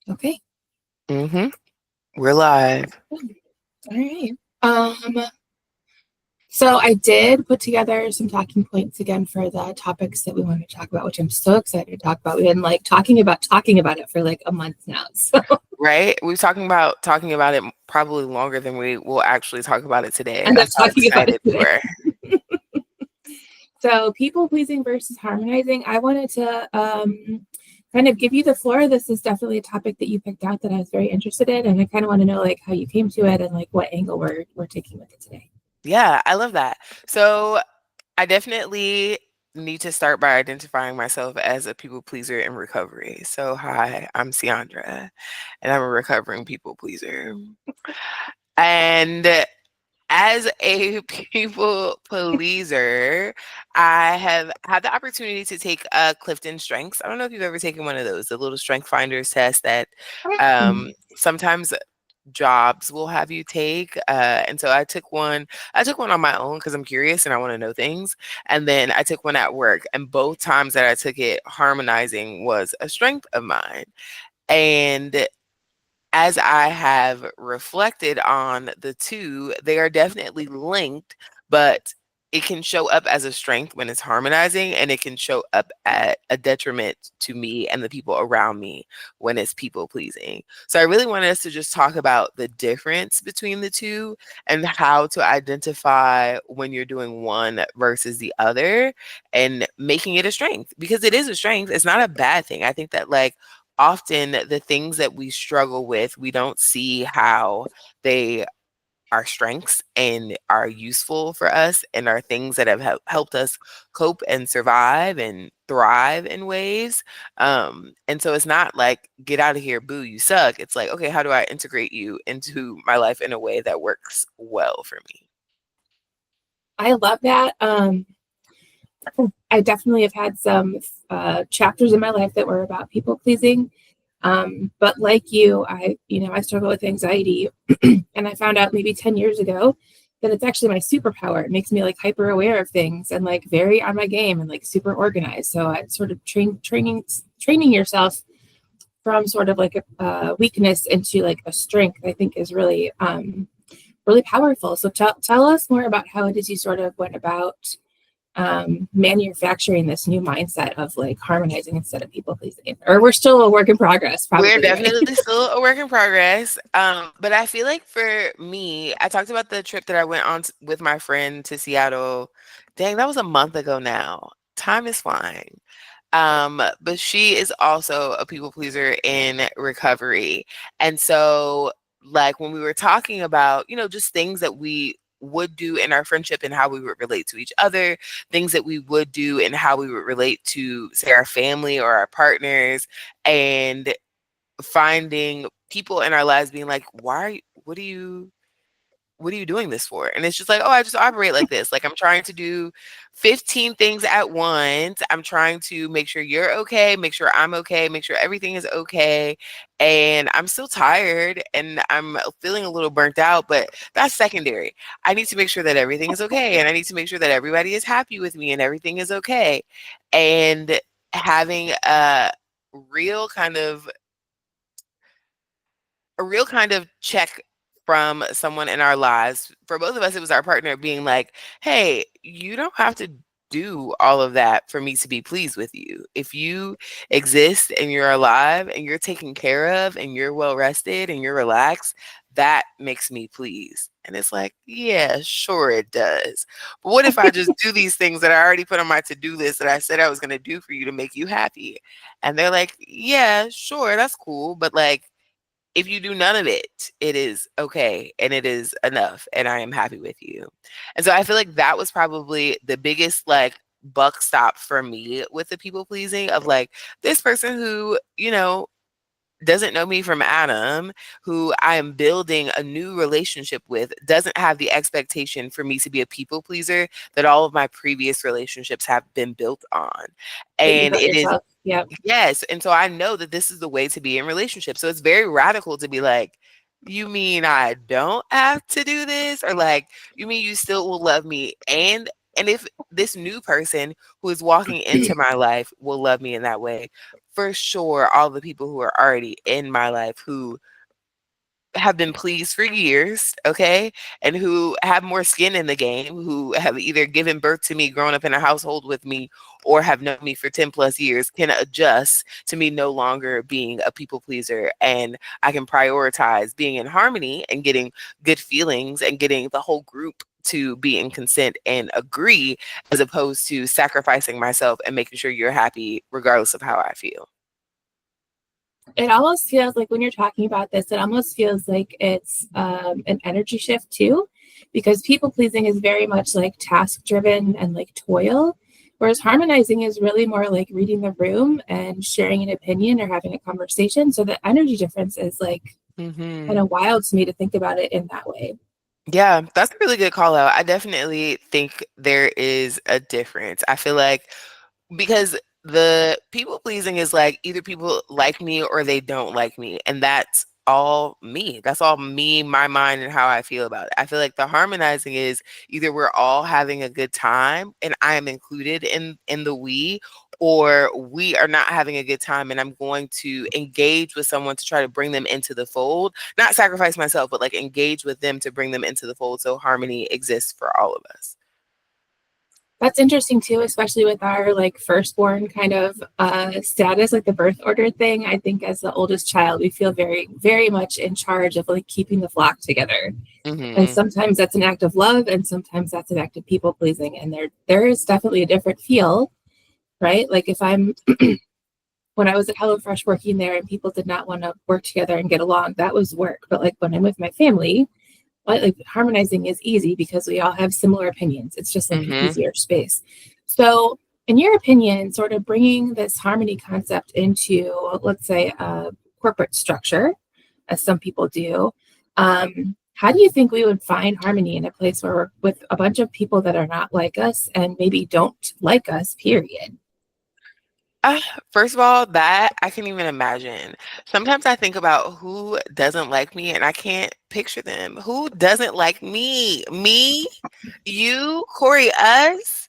Okay. We're live. All right. So I did put together some talking points again for the topics that we wanted to talk about, which I'm so excited to talk about. We've been like talking about it for like a month now. So Right? We're talking about it probably longer than we will actually talk about it today. end up That's how talking about it excited we today. were. So people pleasing versus harmonizing. I wanted to kind of give you the floor. This is definitely a topic that you picked out that I was very interested in, and I kind of want to know like how you came to it and like what angle we're taking with it today. Yeah, I love that. So I definitely need to start by identifying myself as a people pleaser in recovery. So hi, I'm Ciandra, and I'm a recovering people pleaser. And as a people pleaser, I have had the opportunity to take Clifton Strengths. I don't know if you've ever taken one of those, the little Strength Finders test that sometimes jobs will have you take. And so I took one. I took one on my own because I'm curious and I want to know things. And then I took one at work. And both times that I took it, harmonizing was a strength of mine. And as I have reflected on the two, they are definitely linked, but it can show up as a strength when it's harmonizing, and it can show up at a detriment to me and the people around me when it's people pleasing. So I really wanted us to just talk about the difference between the two and how to identify when you're doing one versus the other and making it a strength, because it is a strength. It's not a bad thing. I think that like often the things that we struggle with, we don't see how they are strengths and are useful for us and are things that have helped us cope and survive and thrive in ways. And so it's not like, get out of here, boo, you suck. It's like, okay, how do I integrate you into my life in a way that works well for me? I love that. I definitely have had some chapters in my life that were about people pleasing. But like you, I struggle with anxiety, and I found out maybe 10 years ago that it's actually my superpower. It makes me like hyper aware of things and like very on my game and like super organized. So I sort of training yourself from sort of like a weakness into like a strength, I think is really, really powerful. So tell us more about how it is you sort of went about manufacturing this new mindset of like harmonizing instead of people pleasing. Or we're still a work in progress, We're probably, right? definitely still a work in progress. But I feel like for me, I talked about the trip that I went on with my friend to Seattle. Dang, that was a month ago now. Time is flying. But she is also a people pleaser in recovery. And so, like, when we were talking about, just things that we would do in our friendship and how we would relate to each other, things that we would do and how we would relate to, say, our family or our partners, and finding people in our lives being like, why are you, what are you doing this for? And it's just like, oh, I just operate like this. Like, I'm trying to do 15 things at once. I'm trying to make sure you're okay, make sure I'm okay, make sure everything is okay. And I'm still tired and I'm feeling a little burnt out, but that's secondary. I need to make sure that everything is okay. And I need to make sure that everybody is happy with me and everything is okay. And having real kind of a real kind of check from someone in our lives. For both of us, it was our partner being like, hey, you don't have to do all of that for me to be pleased with you. If you exist and you're alive and you're taken care of and you're well rested and you're relaxed, that makes me pleased. And it's like, yeah, sure it does. But what if I just do these things that I already put on my to-do list that I said I was going to do for you to make you happy? And they're like, yeah, sure, that's cool. But like, if you do none of it, it is okay and it is enough and I am happy with you. And so I feel like that was probably the biggest like buck stop for me with the people pleasing of like this person who, doesn't know me from Adam, who I am building a new relationship with, doesn't have the expectation for me to be a people pleaser that all of my previous relationships have been built on. That you And built it is. yourself. Yep. Yes, and so I know that this is the way to be in relationships. So it's very radical to be like, "You mean I don't have to do this?" Or like, "You mean you still will love me and And if this new person who is walking into my life will love me in that way, for sure, all the people who are already in my life who have been pleased for years, okay, and who have more skin in the game, who have either given birth to me, grown up in a household with me, or have known me for 10 plus years, can adjust to me no longer being a people pleaser. And I can prioritize being in harmony and getting good feelings and getting the whole group to be in consent and agree, as opposed to sacrificing myself and making sure you're happy regardless of how I feel. It almost feels like when you're talking about this, it almost feels like it's an energy shift too, because people pleasing is very much like task driven and like toil, whereas harmonizing is really more like reading the room and sharing an opinion or having a conversation. So the energy difference is like kind Hmm. of wild to me to think about it in that way. Yeah, that's a really good call out. I definitely think there is a difference. I feel like because the people pleasing is like either people like me or they don't like me, and that's all me. That's all me, my mind, and how I feel about it. I feel like the harmonizing is either we're all having a good time and I am included in the we, or we are not having a good time and I'm going to engage with someone to try to bring them into the fold, not sacrifice myself, but like engage with them to bring them into the fold so harmony exists for all of us. That's interesting too, especially with our like firstborn kind of status, like the birth order thing. I think as the oldest child, we feel very, very much in charge of like keeping the flock together. And Hmm. sometimes that's an act of love, and sometimes that's an act of people pleasing. And there is definitely a different feel, right? Like if I'm when I was at HelloFresh working there and people did not want to work together and get along, that was work. But like when I'm with my family, like harmonizing is easy because we all have similar opinions. It's just like an Hmm. easier space. So, in your opinion, sort of bringing this harmony concept into, let's say, a corporate structure, as some people do, how do you think we would find harmony in a place where we're with a bunch of people that are not like us and maybe don't like us, period? Uh, First of all, that I can even imagine. Sometimes I think about who doesn't like me and I can't picture them. Who doesn't like me? Me? You? Corey? Us?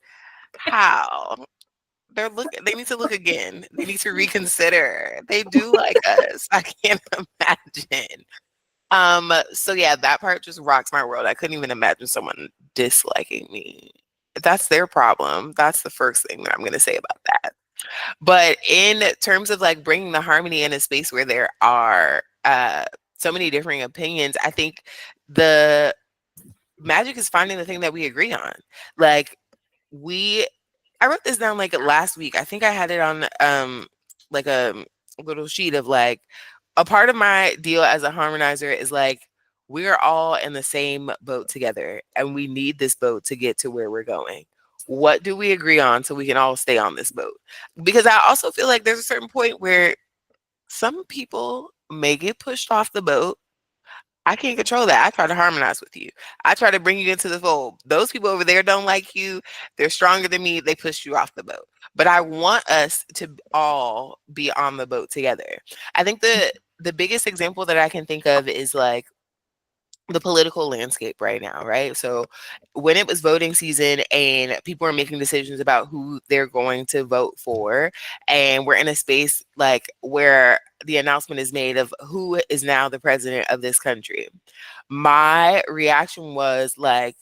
How? They need to look again. They need to reconsider. They do like us. I can't imagine. So yeah, that part just rocks my world. I couldn't even imagine someone disliking me. That's their problem. That's the first thing that I'm gonna say about that. But in terms of like bringing the harmony in a space where there are so many differing opinions, I think the magic is finding the thing that we agree on. Like we I wrote this down like last week. I think I had it on like a little sheet of like a part of my deal as a harmonizer is like we're all in the same boat together and we need this boat to get to where we're going. What do we agree on so we can all stay on this boat? Because I also feel like there's a certain point where some people may get pushed off the boat. I can't control that. I try to harmonize with you. I try to bring you into the fold. Those people over there don't like you. They're stronger than me. They push you off the boat. But I want us to all be on the boat together. I think the biggest example that I can think of is like the political landscape right now, right? So when it was voting season and people are making decisions about who they're going to vote for, and we're in a space like where the announcement is made of who is now the president of this country, my reaction was like,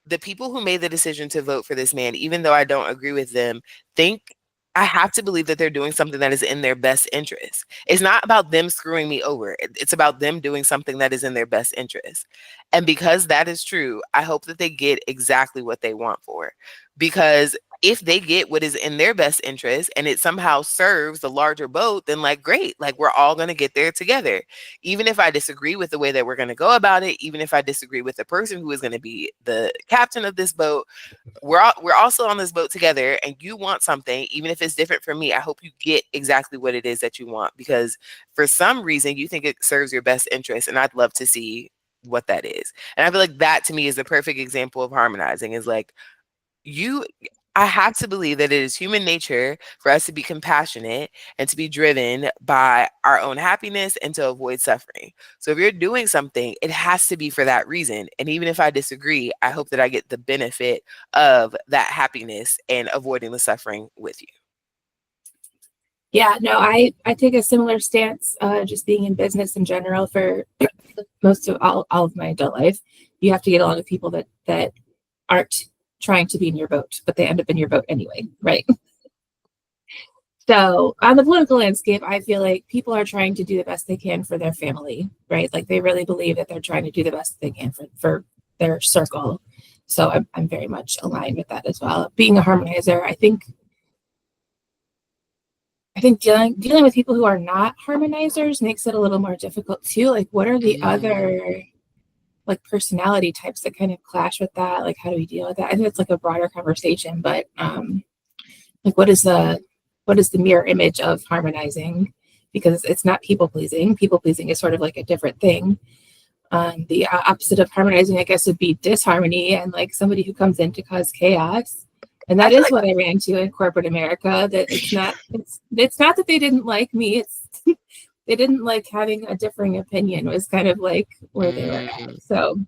the people who made the decision to vote for this man, even though I don't agree with them, think I have to believe that they're doing something that is in their best interest. It's not about them screwing me over. It's about them doing something that is in their best interest. And because that is true, I hope that they get exactly what they want for it. Because if they get what is in their best interest and it somehow serves the larger boat, then like great, like we're all going to get there together. Even if I disagree with the way that we're going to go about it, even if I disagree with the person who is going to be the captain of this boat, we're also on this boat together, and you want something even if it's different from me. I hope you get exactly what it is that you want, because for some reason you think it serves your best interest, and I'd love to see what that is. And I feel like that to me is the perfect example of harmonizing, is like you I have to believe that it is human nature for us to be compassionate and to be driven by our own happiness and to avoid suffering. So if you're doing something, it has to be for that reason. And even if I disagree, I hope that I get the benefit of that happiness and avoiding the suffering with you. Yeah, no, I take a similar stance, just being in business in general for most of all of my adult life. You have to get along with people that aren't trying to be in your boat, but they end up in your boat anyway, right? So on the political landscape, I feel like people are trying to do the best they can for their family, right? Like they really believe that they're trying to do the best they can for their circle. So I'm very much aligned with that as well. Being a harmonizer, I think dealing with people who are not harmonizers makes it a little more difficult too. Like, what are the Mm, other like personality types that kind of clash with that? Like, how do we deal with that? I think it's like a broader conversation, but like, what is the mirror image of harmonizing? Because it's not people pleasing. People pleasing is sort of like a different thing. The opposite of harmonizing, I guess, would be disharmony and like somebody who comes in to cause chaos. And I that feel is like what I ran into in corporate America. That it's not that they didn't like me. It's they didn't like having a differing opinion was kind of like where they were mm, at. So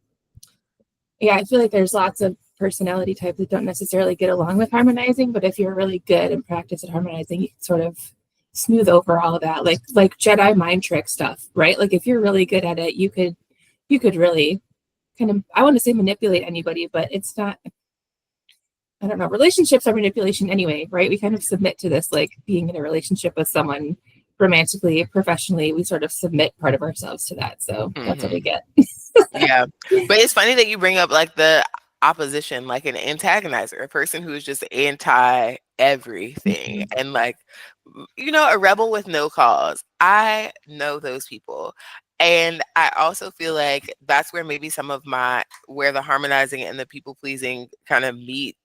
yeah, I feel like there's lots of personality types that don't necessarily get along with harmonizing, but if you're really good and practice at harmonizing, you can sort of smooth over all of that, like Jedi mind trick stuff, right? Like if you're really good at it, you could really kind of, I want to say manipulate anybody, but it's not, I don't know. Relationships are manipulation anyway, right? We kind of submit to this, like being in a relationship with someone romantically, professionally, we sort of submit part of ourselves to that. So that's what we mhm. get. Yeah. But it's funny that you bring up like the opposition, like an antagonizer, a person who is just anti everything and like, a rebel with no cause. I know those people. And I also feel like that's where maybe where the harmonizing and the people pleasing kind of meet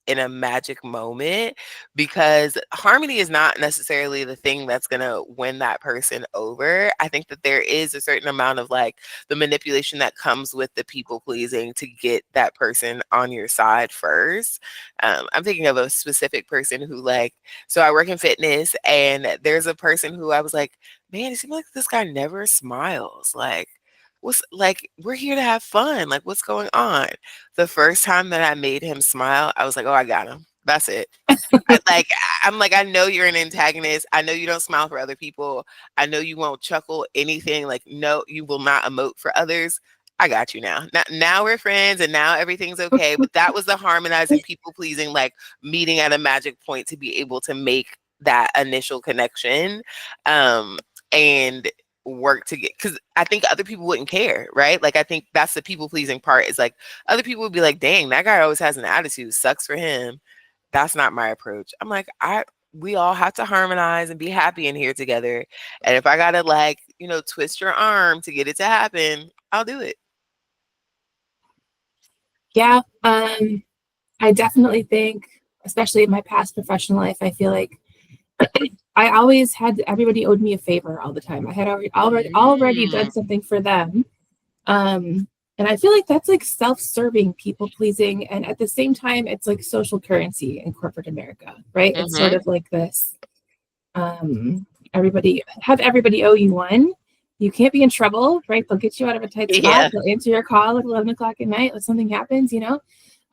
in a magic moment, because harmony is not necessarily the thing that's going to win that person over. I think that there is a certain amount of like the manipulation that comes with the people pleasing to get that person on your side first. I'm thinking of a specific person who, like, so I work in fitness, and there's a person who I was like, man, it seems like this guy never smiles. Like, we're here to have fun. Like, what's going on? The first time that I made him smile, I was like, "Oh, I got him. That's it." I'm like, "I know you're an antagonist. I know you don't smile for other people. I know you won't chuckle anything. Like, no, you will not emote for others. I got you now. Now we're friends and now everything's okay." But that was the harmonizing, people pleasing, like meeting at a magic point to be able to make that initial connection. And work to get, because I think other people wouldn't care, right? Like I think that's the people pleasing part, is like other people would be like, dang, that guy always has an attitude, sucks for him. That's not my approach. I'm like, we all have to harmonize and be happy in here together. And if I gotta like, twist your arm to get it to happen, I'll do it. Yeah, I definitely think, especially in my past professional life, I feel like I always had everybody owed me a favor all the time. I had already Mm, done something for them. And I feel like that's like self-serving, people pleasing, and at the same time, it's like social currency in corporate America, right? It's sort mm-hmm. of like this. Everybody owe you one. You can't be in trouble, right? They'll get you out of a tight spot. Yeah. They'll answer your call at 11 o'clock at night if something happens.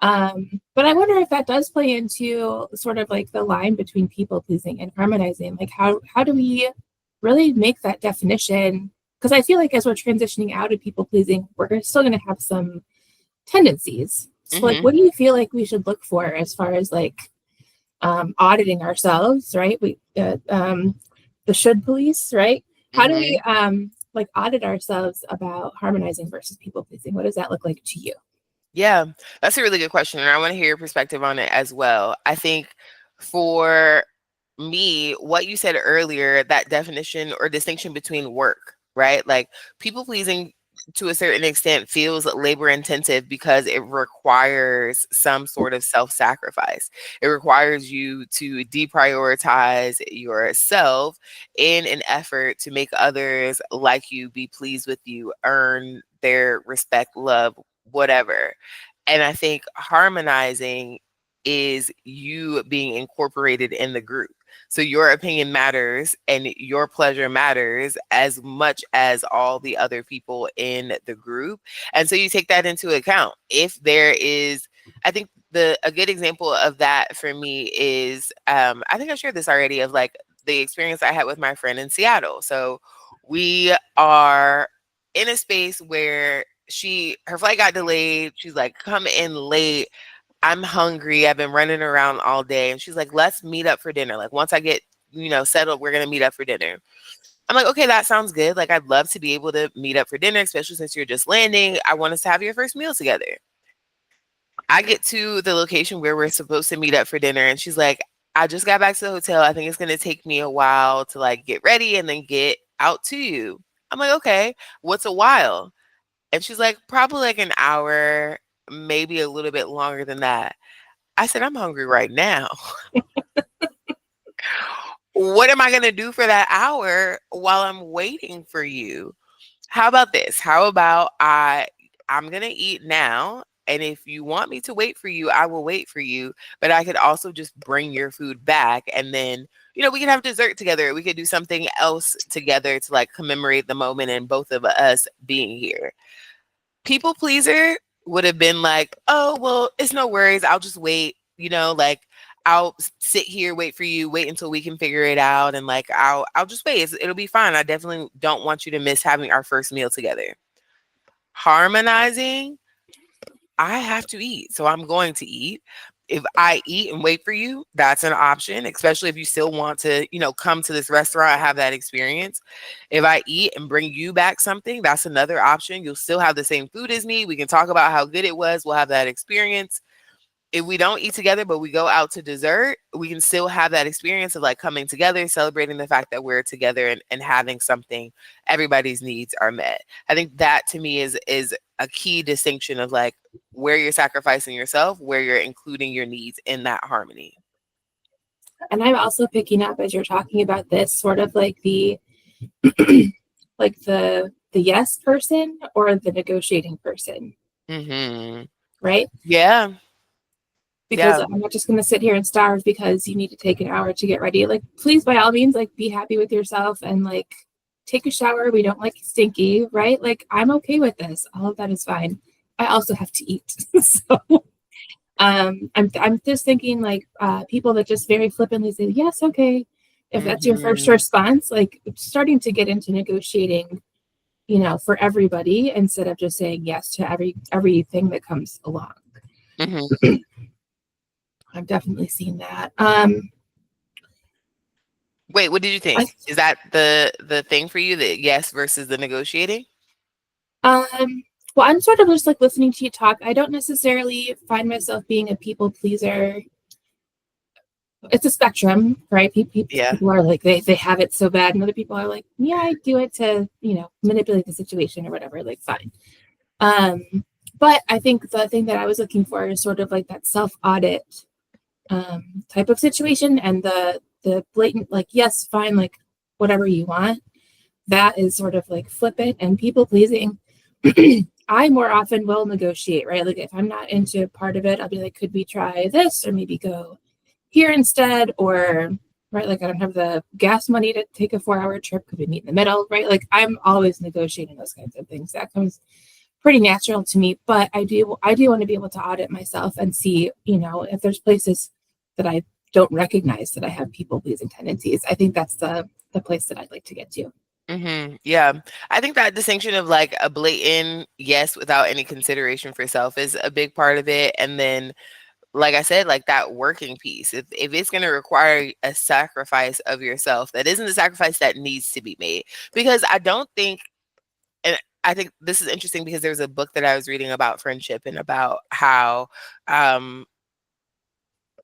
But I wonder if that does play into sort of like the line between people pleasing and harmonizing. Like how do we really make that definition? Because I feel like as we're transitioning out of people pleasing, we're still going to have some tendencies. So like, Mm-hmm. what do you feel like we should look for as far as like auditing ourselves, right? The should police, right? How do Mm-hmm. we like audit ourselves about harmonizing versus people pleasing? What does that look like to you? Yeah, that's a really good question, and I want to hear your perspective on it as well. I think for me, what you said earlier, that definition or distinction between work, right? Like people pleasing to a certain extent feels labor intensive because it requires some sort of self sacrifice. It requires you to deprioritize yourself in an effort to make others like you, be pleased with you, earn their respect, love, whatever. And I think harmonizing is you being incorporated in the group. So your opinion matters and your pleasure matters as much as all the other people in the group. And so you take that into account. If there is, I think a good example of that for me is, I think I shared this already, of like the experience I had with my friend in Seattle. So we are in a space where her flight got delayed. She's like, come in late. I'm hungry. I've been running around all day. And she's like, let's meet up for dinner. Like, once I get, settled, we're going to meet up for dinner. I'm like, okay, that sounds good. Like, I'd love to be able to meet up for dinner, especially since you're just landing. I want us to have your first meal together. I get to the location where we're supposed to meet up for dinner. And she's like, I just got back to the hotel. I think it's going to take me a while to like get ready and then get out to you. I'm like, okay, what's a while? And she's like, probably like an hour, maybe a little bit longer than that. I said, I'm hungry right now. What am I going to do for that hour while I'm waiting for you? How about this? How about I'm going to eat now. And if you want me to wait for you, I will wait for you. But I could also just bring your food back. And then, we can have dessert together. We could do something else together to like commemorate the moment and both of us being here. People pleaser would have been like, oh, well, it's no worries. I'll just wait, like I'll sit here, wait for you, wait until we can figure it out. And like, I'll just wait. It'll be fine. I definitely don't want you to miss having our first meal together. Harmonizing, I have to eat. So I'm going to eat. If I eat and wait for you, that's an option, especially if you still want to, come to this restaurant, have that experience. If I eat and bring you back something, that's another option. You'll still have the same food as me. We can talk about how good it was. We'll have that experience. If we don't eat together, but we go out to dessert, we can still have that experience of like coming together, celebrating the fact that we're together and having something. Everybody's needs are met. I think that to me is a key distinction of like where you're sacrificing yourself, where you're including your needs in that harmony. And I'm also picking up as you're talking about this sort of like the like the yes person or the negotiating person. Mm-hmm. Right? Yeah. Because I'm not just going to sit here and starve because you need to take an hour to get ready. Like, please, by all means, like, be happy with yourself and like take a shower. We don't like stinky, right? Like, I'm okay with this. All of that is fine. I also have to eat. So I'm just thinking like people that just very flippantly say, yes, okay. If that's your first response, like starting to get into negotiating, for everybody instead of just saying yes to everything that comes along. Mm-hmm. I've definitely seen that. Wait, what did you think? Is that the thing for you, the yes versus the negotiating? Well, I'm sort of just like listening to you talk. I don't necessarily find myself being a people pleaser. It's a spectrum, right? People are like, they have it so bad, and other people are like, yeah, I do it to, manipulate the situation or whatever, like fine. But I think the thing that I was looking for is sort of like that self-audit type of situation, and the blatant like, yes, fine, like whatever you want. That is sort of like flippant and people pleasing. I more often will negotiate, right? Like if I'm not into part of it, I'll be like, could we try this or maybe go here instead? Or right, like I don't have the gas money to take a 4-hour trip. Could we meet in the middle? Right? Like I'm always negotiating those kinds of things. That comes pretty natural to me. But I do want to be able to audit myself and see, if there's places that I don't recognize that I have people pleasing tendencies. I think that's the place that I'd like to get to. Mm-hmm. Yeah. I think that distinction of like a blatant yes without any consideration for self is a big part of it. And then, like I said, like that working piece, if it's going to require a sacrifice of yourself, that isn't a sacrifice that needs to be made. Because I don't think, and I think this is interesting because there's a book that I was reading about friendship and about how,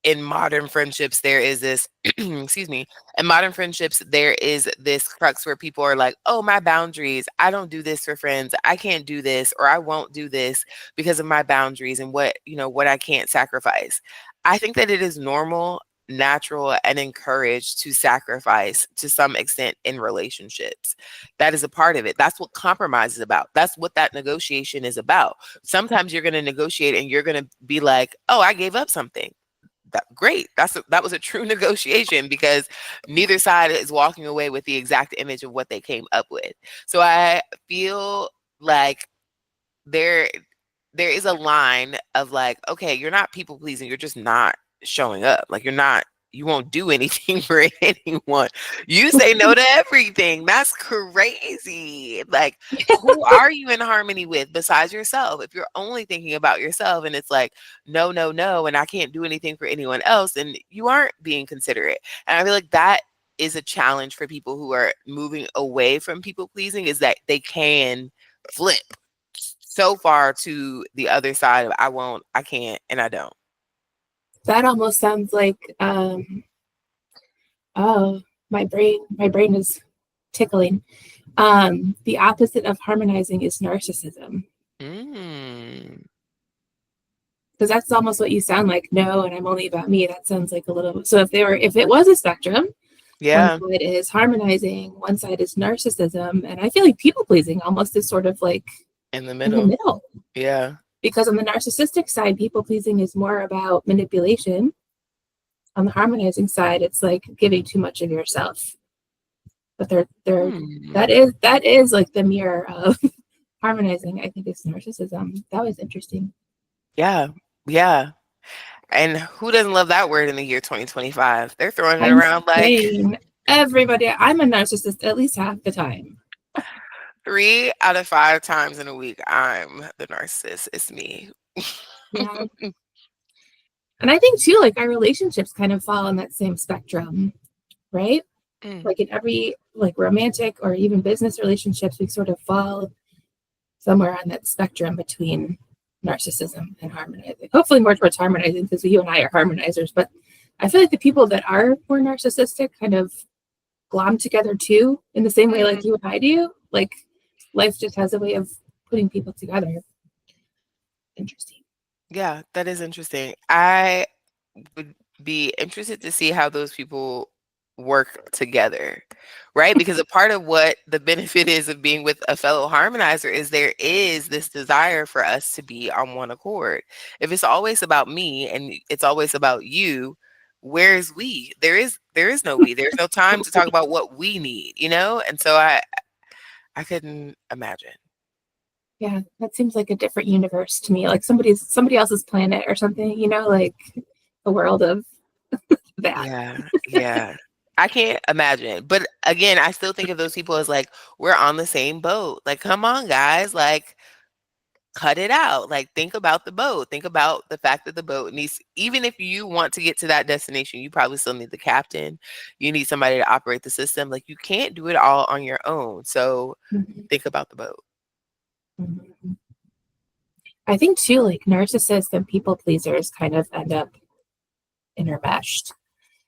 in modern friendships there is this excuse me, in modern friendships there is this crux where people are like, oh, my boundaries, I don't do this for friends, I can't do this, or I won't do this because of my boundaries and what I can't sacrifice. I think that it is normal, natural, and encouraged to sacrifice to some extent in relationships. That is a part of it. That's what compromise is about. That's what that negotiation is about. Sometimes you're going to negotiate and you're going to be like, oh, I gave up something. great. That was a true negotiation because neither side is walking away with the exact image of what they came up with. So I feel like there there is a line of like, okay, you're not people pleasing, you're just not showing up. Like you won't do anything for anyone. You say no to everything. That's crazy. Like, who are you in harmony with besides yourself? If you're only thinking about yourself and it's like, no, no, no, and I can't do anything for anyone else, then you aren't being considerate. And I feel like that is a challenge for people who are moving away from people pleasing, is that they can flip so far to the other side of I won't, I can't, and I don't. That almost sounds like oh, my brain is tickling. The opposite of harmonizing is narcissism. Mm. Because that's almost what you sound like. No, and I'm only about me. That sounds like a little. So if it was a spectrum, one Yeah, side is harmonizing, one side is narcissism, and I feel like people pleasing almost is sort of like in the in the middle. middle. Yeah. Because on the narcissistic side, people pleasing is more about manipulation. On the harmonizing side, it's like giving too much of yourself. But they're Hmm. that is like the mirror of harmonizing. I think is narcissism. That was interesting. Yeah. Yeah. And who doesn't love that word in the year 2025? They're throwing it I'm around like saying everybody. I'm a narcissist at least half the time. 3 out of 5 times in a week. I'm the narcissist. It's me. Yeah, and I think too, like our relationships kind of fall on that same spectrum, right? Mm. Like in every like romantic or even business relationships, we sort of fall somewhere on that spectrum between narcissism and harmonizing. Hopefully more towards harmonizing because you and I are harmonizers, but I feel like the people that are more narcissistic kind of glom together too in the same way like Mm. you and I do. Like life just has a way of putting people together. Interesting. Yeah, that is interesting. I would be interested to see how those people work together, right? Because a part of what the benefit is of being with a fellow harmonizer is there is this desire for us to be on one accord. If it's always about me and it's always about you, where's we? There is no we. There's no time to talk about what we need, you know? And so I couldn't imagine. Yeah, that seems like a different universe to me. Like somebody else's planet or something, like a world of that. Yeah, yeah. I can't imagine. But again, I still think of those people as like, we're on the same boat. Like, come on, guys. Like, cut it out. Like, think about the boat. Think about the fact that the boat needs, even if you want to get to that destination, you probably still need the captain. You need somebody to operate the system. Like, you can't do it all on your own. So Mhm, think about the boat. mhm. I think too, like narcissists and people pleasers kind of end up intermeshed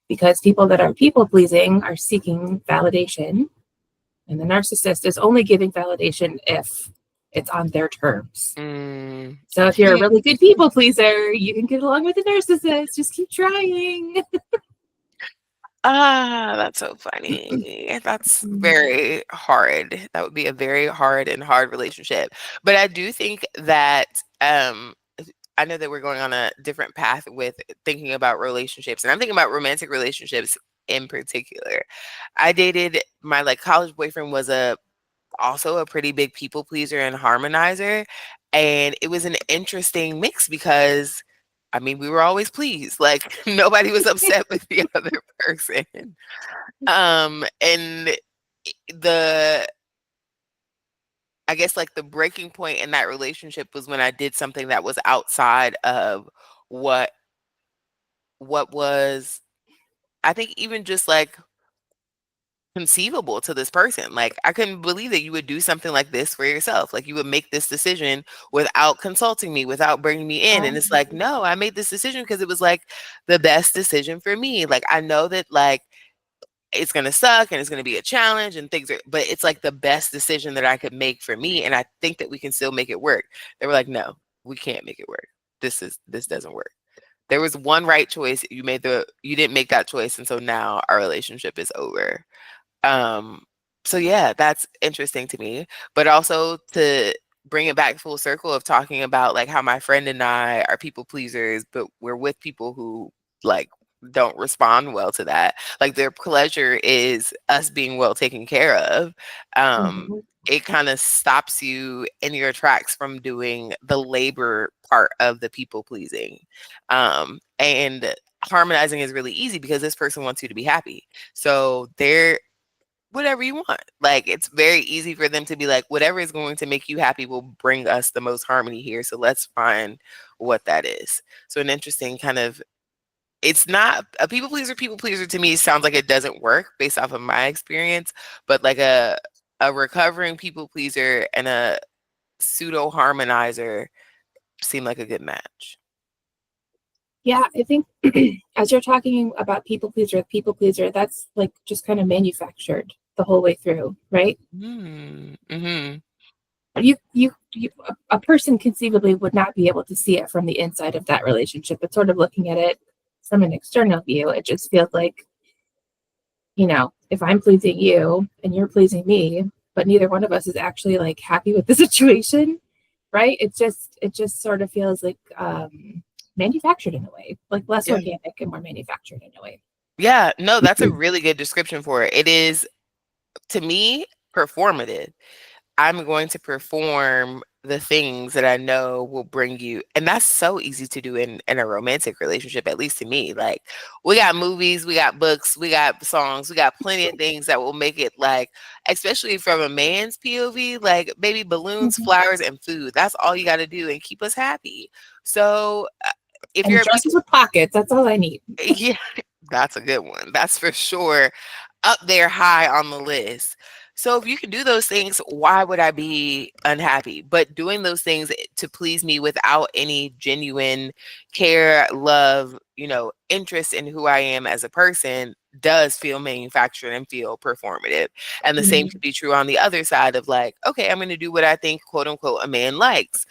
because people that are people pleasing are seeking validation, and the narcissist is only giving validation if it's on their terms. Mm. So if you're a really good people pleaser, you can get along with a narcissist. Just keep trying. Ah, that's so funny. That's very hard. That would be a very hard and hard relationship. But I do think that I know that we're going on a different path with thinking about relationships, and I'm thinking about romantic relationships in particular. I dated my like college boyfriend was a also a pretty big people pleaser and harmonizer, and it was an interesting mix because I mean, we were always pleased. Like nobody was upset with the other person. And the I guess like the breaking point in that relationship was when I did something that was outside of what was I think even just like conceivable to this person. Like I couldn't believe that you would do something like this for yourself. Like you would make this decision without consulting me, without bringing me in. And it's like, no, I made this decision because it was like the best decision for me. Like I know that like it's going to suck and it's going to be a challenge and things are, but it's like the best decision that I could make for me. And I think that we can still make it work. They were like, no, we can't make it work. This doesn't work. There was one right choice. You didn't make that choice. And so now our relationship is over. Um, so yeah, that's interesting to me. But also to bring it back full circle of talking about like how my friend and I are people pleasers, but we're with people who like don't respond well to that. Like their pleasure is us being well taken care of. Um, Mhm. it kind of stops you in your tracks from doing the labor part of the people pleasing. And harmonizing is really easy because this person wants you to be happy. So they're whatever you want. Like it's very easy for them to be like, whatever is going to make you happy will bring us the most harmony here. So let's find what that is. So an interesting kind of it's not a people pleaser. People pleaser to me sounds like it doesn't work based off of my experience, but like a recovering people pleaser and a pseudo harmonizer seem like a good match. Yeah, I think as you're talking about people pleaser, that's like just kind of manufactured the whole way through, right? Mm-hmm. A person conceivably would not be able to see it from the inside of that relationship. But sort of looking at it from an external view, it just feels like, if I'm pleasing you and you're pleasing me, but neither one of us is actually like happy with the situation, right? It just sort of feels like manufactured in a way, like less Yeah. organic and more manufactured in a way. Yeah. No, that's a really good description for it. It is to me performative. I'm going to perform the things that I know will bring you. And that's so easy to do in a romantic relationship, at least to me. Like, we got movies, we got books, we got songs, we got plenty of things that will make it like, especially from a man's POV, like baby balloons, Mhm. flowers, and food. That's all you got to do and keep us happy. So, if And you're a dresses people, with pockets, that's all I need. yeah, that's a good one. That's for sure up there high on the list. So if you can do those things, why would I be unhappy? But doing those things to please me without any genuine care, love, interest in who I am as a person does feel manufactured and feel performative. And the same Mhm. could be true on the other side of like, okay, I'm going to do what I think, quote unquote, a man likes.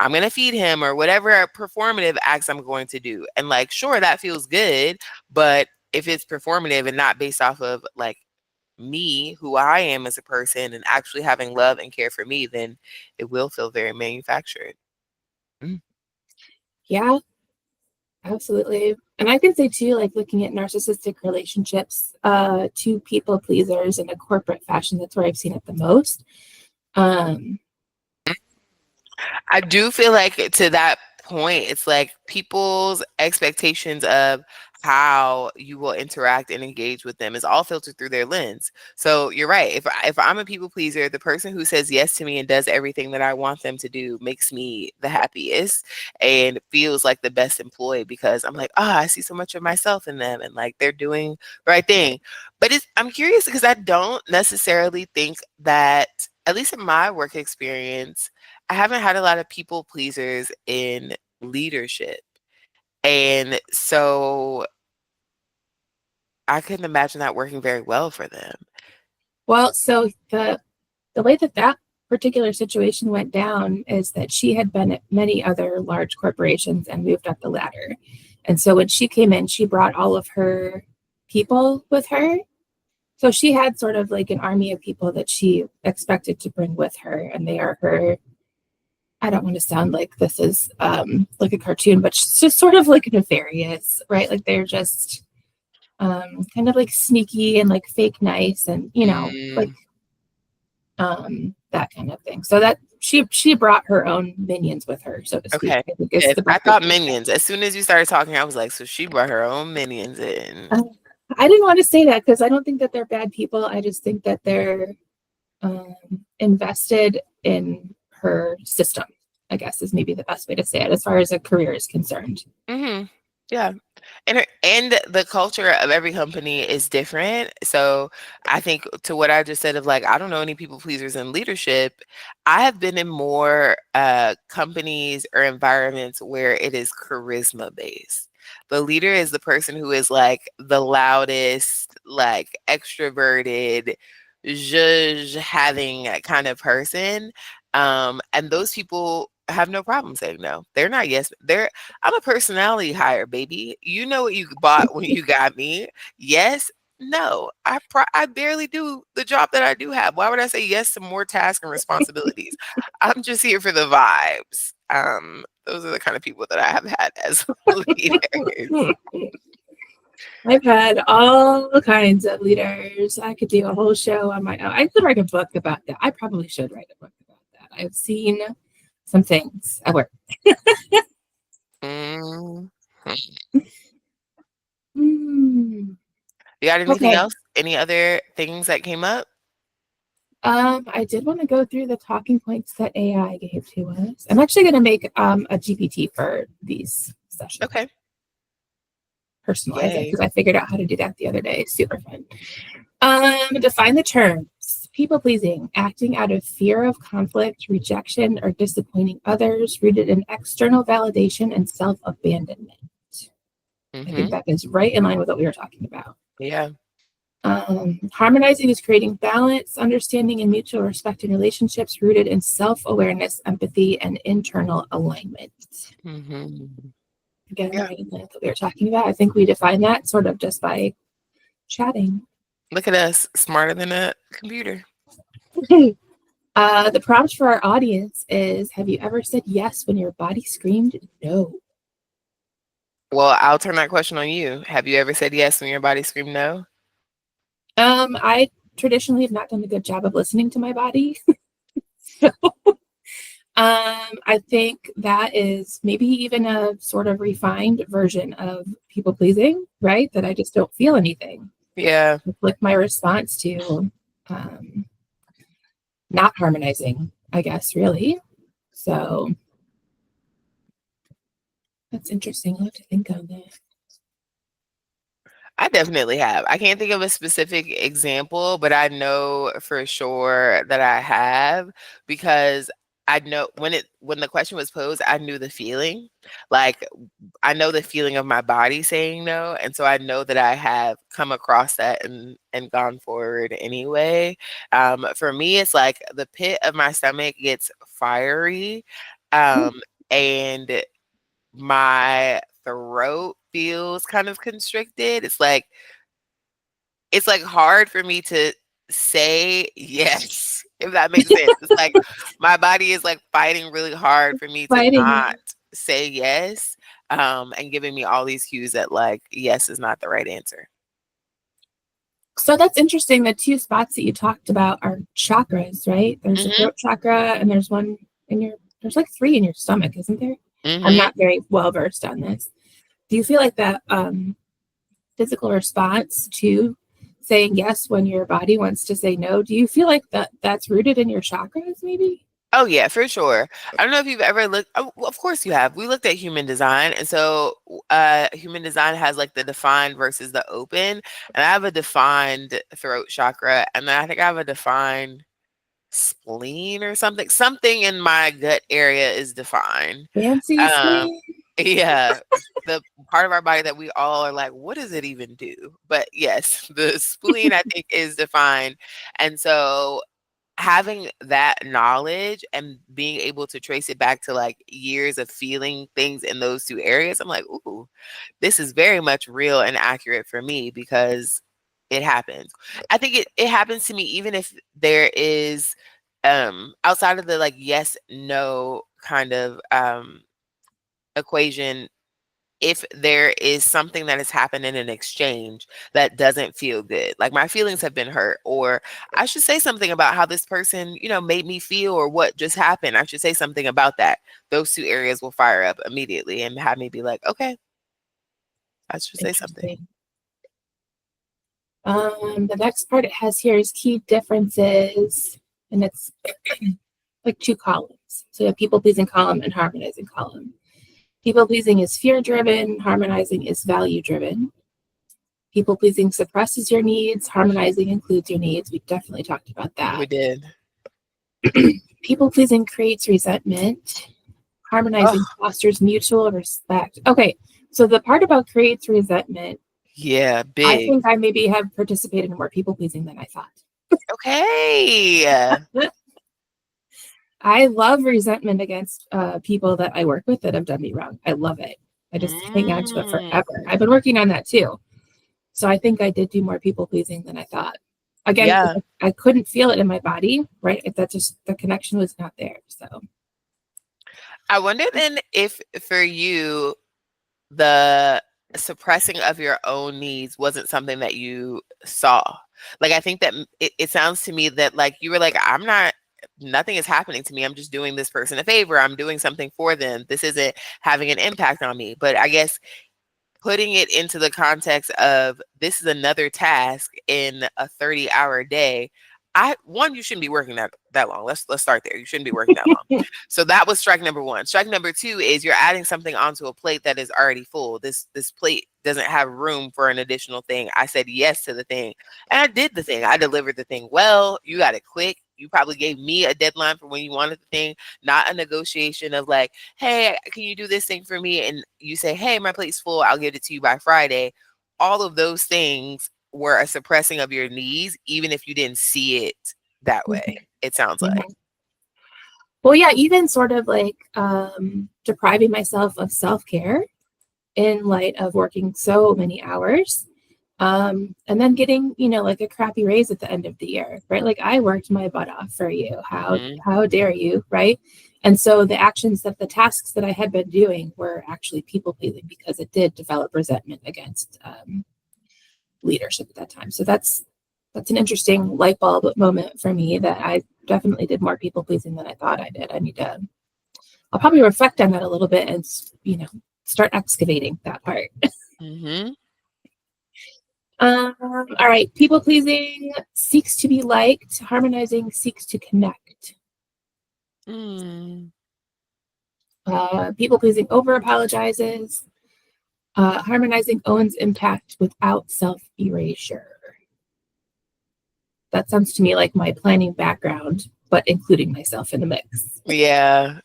I'm going to feed him or whatever performative acts I'm going to do. And like, sure, that feels good. But if it's performative and not based off of like me, who I am as a person, and actually having love and care for me, then it will feel very manufactured. Mm. Yeah, absolutely. And I can say too, like looking at narcissistic relationships to people pleasers in a corporate fashion, that's where I've seen it the most. Um, I do feel like to that point, it's like people's expectations of how you will interact and engage with them is all filtered through their lens. So you're right. If I'm a people pleaser, the person who says yes to me and does everything that I want them to do makes me the happiest and feels like the best employee because I'm like, I see so much of myself in them and like they're doing the right thing. But I'm curious because I don't necessarily think that, at least in my work experience, I haven't had a lot of people pleasers in leadership. And so I couldn't imagine that working very well for them. well, so the way that that particular situation went down is that she had been at many other large corporations and moved up the ladder. And so when she came in, she brought all of her people with her. So she had sort of like an army of people that she expected to bring with her, and they are her. I don't want to sound like this is like a cartoon, but she's just sort of like nefarious, right? Like they're just kind of like sneaky and like fake nice, and like Mm, that kind of thing. So that she brought her own minions with her, so to speak. okay. I think is Good. the I best way to thought describe minions. As soon as you started talking, I was like, so she brought her own minions in. it. I didn't want to say that because I don't think that they're bad people. I just think that they're invested in her system, I guess is maybe the best way to say it as far as a career is concerned. Hmm. Yeah. And the culture of every company is different. So I think to what I just said of like, I don't know any people pleasers in leadership. I have been in more companies or environments where it is charisma based. The leader is the person who is like the loudest, like extroverted, zhuzh having kind of person. And those people have no problem saying no. They're not yes. I'm a personality hire, baby. You know what you bought when you got me. Yes, no. I barely do the job that I do have. Why would I say yes to more tasks and responsibilities? I'm just here for the vibes. Those are the kind of people that I have had as leaders. I've had all kinds of leaders. I could do a whole show on my own. I could write a book about that. I probably should write a book about that. I've seen some things at work. Mm. Mm, You got anything okay. else? Any other things that came up? I did want to go through the talking points that AI gave to us. I'm actually going to make a GPT for these sessions, Okay. personalize it Yay. because I figured out how to do that the other day. Super fun. Define the terms. People pleasing, acting out of fear of conflict, rejection, or disappointing others, rooted in external validation and self abandonment. I think Mm-hmm. that is right in line with what we were talking about. Yeah. Harmonizing is creating balance, understanding, and mutual respect in relationships rooted in self awareness, empathy, and internal alignment. Mm-hmm. Again, Yeah. right in line with what we were talking about. I think we define that sort of just by chatting. Look at us, smarter than a computer. The prompt for our audience is: have you ever said yes when your body screamed no? Well, I'll turn that question on you. Have you ever said yes when your body screamed no? I traditionally have not done a good job of listening to my body. So, I think that is maybe even a sort of refined version of people pleasing, right? That I just don't feel anything. Yeah. It's like my response to um, not harmonizing, I guess, really. So that's interesting. I'll have to think on that. I definitely have. I can't think of a specific example, but I know for sure that I have because I know when the question was posed, I knew the feeling. Like I know the feeling of my body saying no, and so I know that I have come across that and gone forward anyway. For me, it's like the pit of my stomach gets fiery, and my throat feels kind of constricted. It's like hard for me to say yes, if that makes sense. It's like my body is like fighting really hard for me to Fighting. not say yes, and giving me all these cues that like yes is not the right answer. So that's interesting. The two spots that you talked about are chakras, right? There's a Mhm. throat chakra and there's one in your, there's like three in your stomach, isn't there? I'm Mhm. not very well versed on this. Do you feel like that physical response to saying yes when your body wants to say no? Do you feel like that's rooted in your chakras, maybe? Oh yeah, for sure. I don't know if you've ever looked. Oh, well, of course you have. We looked at human design, and so human design has like the defined versus the open. And I have a defined throat chakra, and then I think I have a defined spleen or something. Something in my gut area is defined. Fancy Um, spleen. yeah, the part of our body that we all are like, what does it even do? But yes, the spleen I think is defined, and so having that knowledge and being able to trace it back to like years of feeling things in those two areas, I'm like, ooh, this is very much real and accurate for me because it happens. I think it happens to me even if there is outside of the like yes, no kind of equation, if there is something that has happened in an exchange that doesn't feel good, like my feelings have been hurt, or I should say something about how this person, made me feel or what just happened. I should say something about that. Those two areas will fire up immediately and have me be like, okay, I should say something. Interesting. The next part it has here is key differences, and it's like two columns. So a people pleasing column and harmonizing column. People pleasing is fear driven, harmonizing is value driven. People pleasing suppresses your needs, harmonizing includes your needs. We definitely talked about We that. did. People pleasing creates resentment, harmonizing Oh, fosters mutual respect. Okay, so the part about creates resentment, yeah, I big. think I maybe have participated in more people pleasing than I thought. Okay. I love resentment against people that I work with that have done me wrong. I love it. I just hang on to it Mm, forever. I've been working on that too. So I think I did do more people pleasing than I thought. Again, yeah. I couldn't feel it in my body, right? That just the connection was not there. So I wonder then if for you, the suppressing of your own needs wasn't something that you saw. Like, I think that it sounds to me that like you were like, I'm not, nothing is happening to me. I'm just doing this person a favor. I'm doing something for them. This isn't having an impact on me. But I guess putting it into the context of this is another task in a 30-hour day. You shouldn't be working that long. Let's start there. You shouldn't be working that long. So that was strike number one. Strike number two is you're adding something onto a plate that is already full. This plate doesn't have room for an additional thing. I said yes to the thing, and I did the thing. I delivered the thing well. You got it quick. You probably gave me a deadline for when you wanted the thing, not a negotiation of like, hey, can you do this thing for me? And you say, hey, my plate's full. I'll get it to you by Friday. All of those things were a suppressing of your needs, even if you didn't see it that way, it sounds like. Well, yeah, even sort of like depriving myself of self-care in light of working so many hours. And then getting, like a crappy raise at the end of the year, right? Like I worked my butt off for you. How dare you, right? And so the tasks that I had been doing were actually people pleasing because it did develop resentment against leadership at that time. So that's an interesting light bulb moment for me that I definitely did more people pleasing than I thought I did. I'll probably reflect on that a little bit and, start excavating that part. All right. People pleasing seeks to be liked. Harmonizing seeks to connect. People pleasing over apologizes. Harmonizing owns impact without self erasure. That sounds to me like my planning background, but including myself in the mix. Yeah.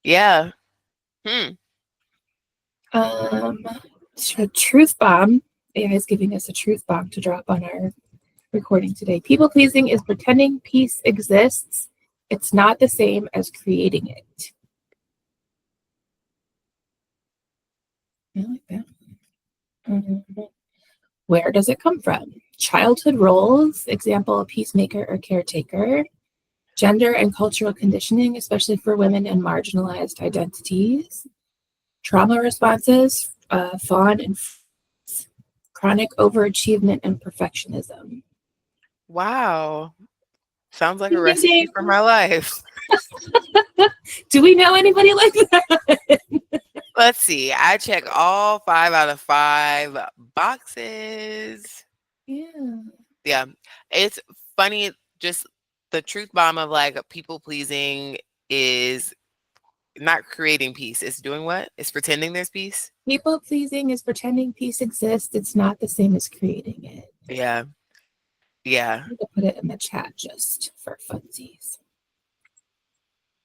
Yeah. Truth bomb. AI is giving us a truth bomb to drop on our recording today. People pleasing is pretending peace exists. It's not the same as creating it. I like that. Where does it come from? Childhood roles, example, peacemaker or caretaker. Gender and cultural conditioning, especially for women and marginalized identities. Trauma responses, fawn and chronic overachievement and perfectionism. Wow. Sounds like a Ding, ding, recipe ding. for my life. Do we know anybody like that? Let's see. I check all 5 out of 5 boxes. Yeah. It's funny. Just the truth bomb of like people pleasing is not creating peace. It's doing what? It's pretending there's peace. People pleasing is pretending peace exists. It's not the same as creating it. Yeah. Yeah. I'm gonna put it in the chat just for funsies.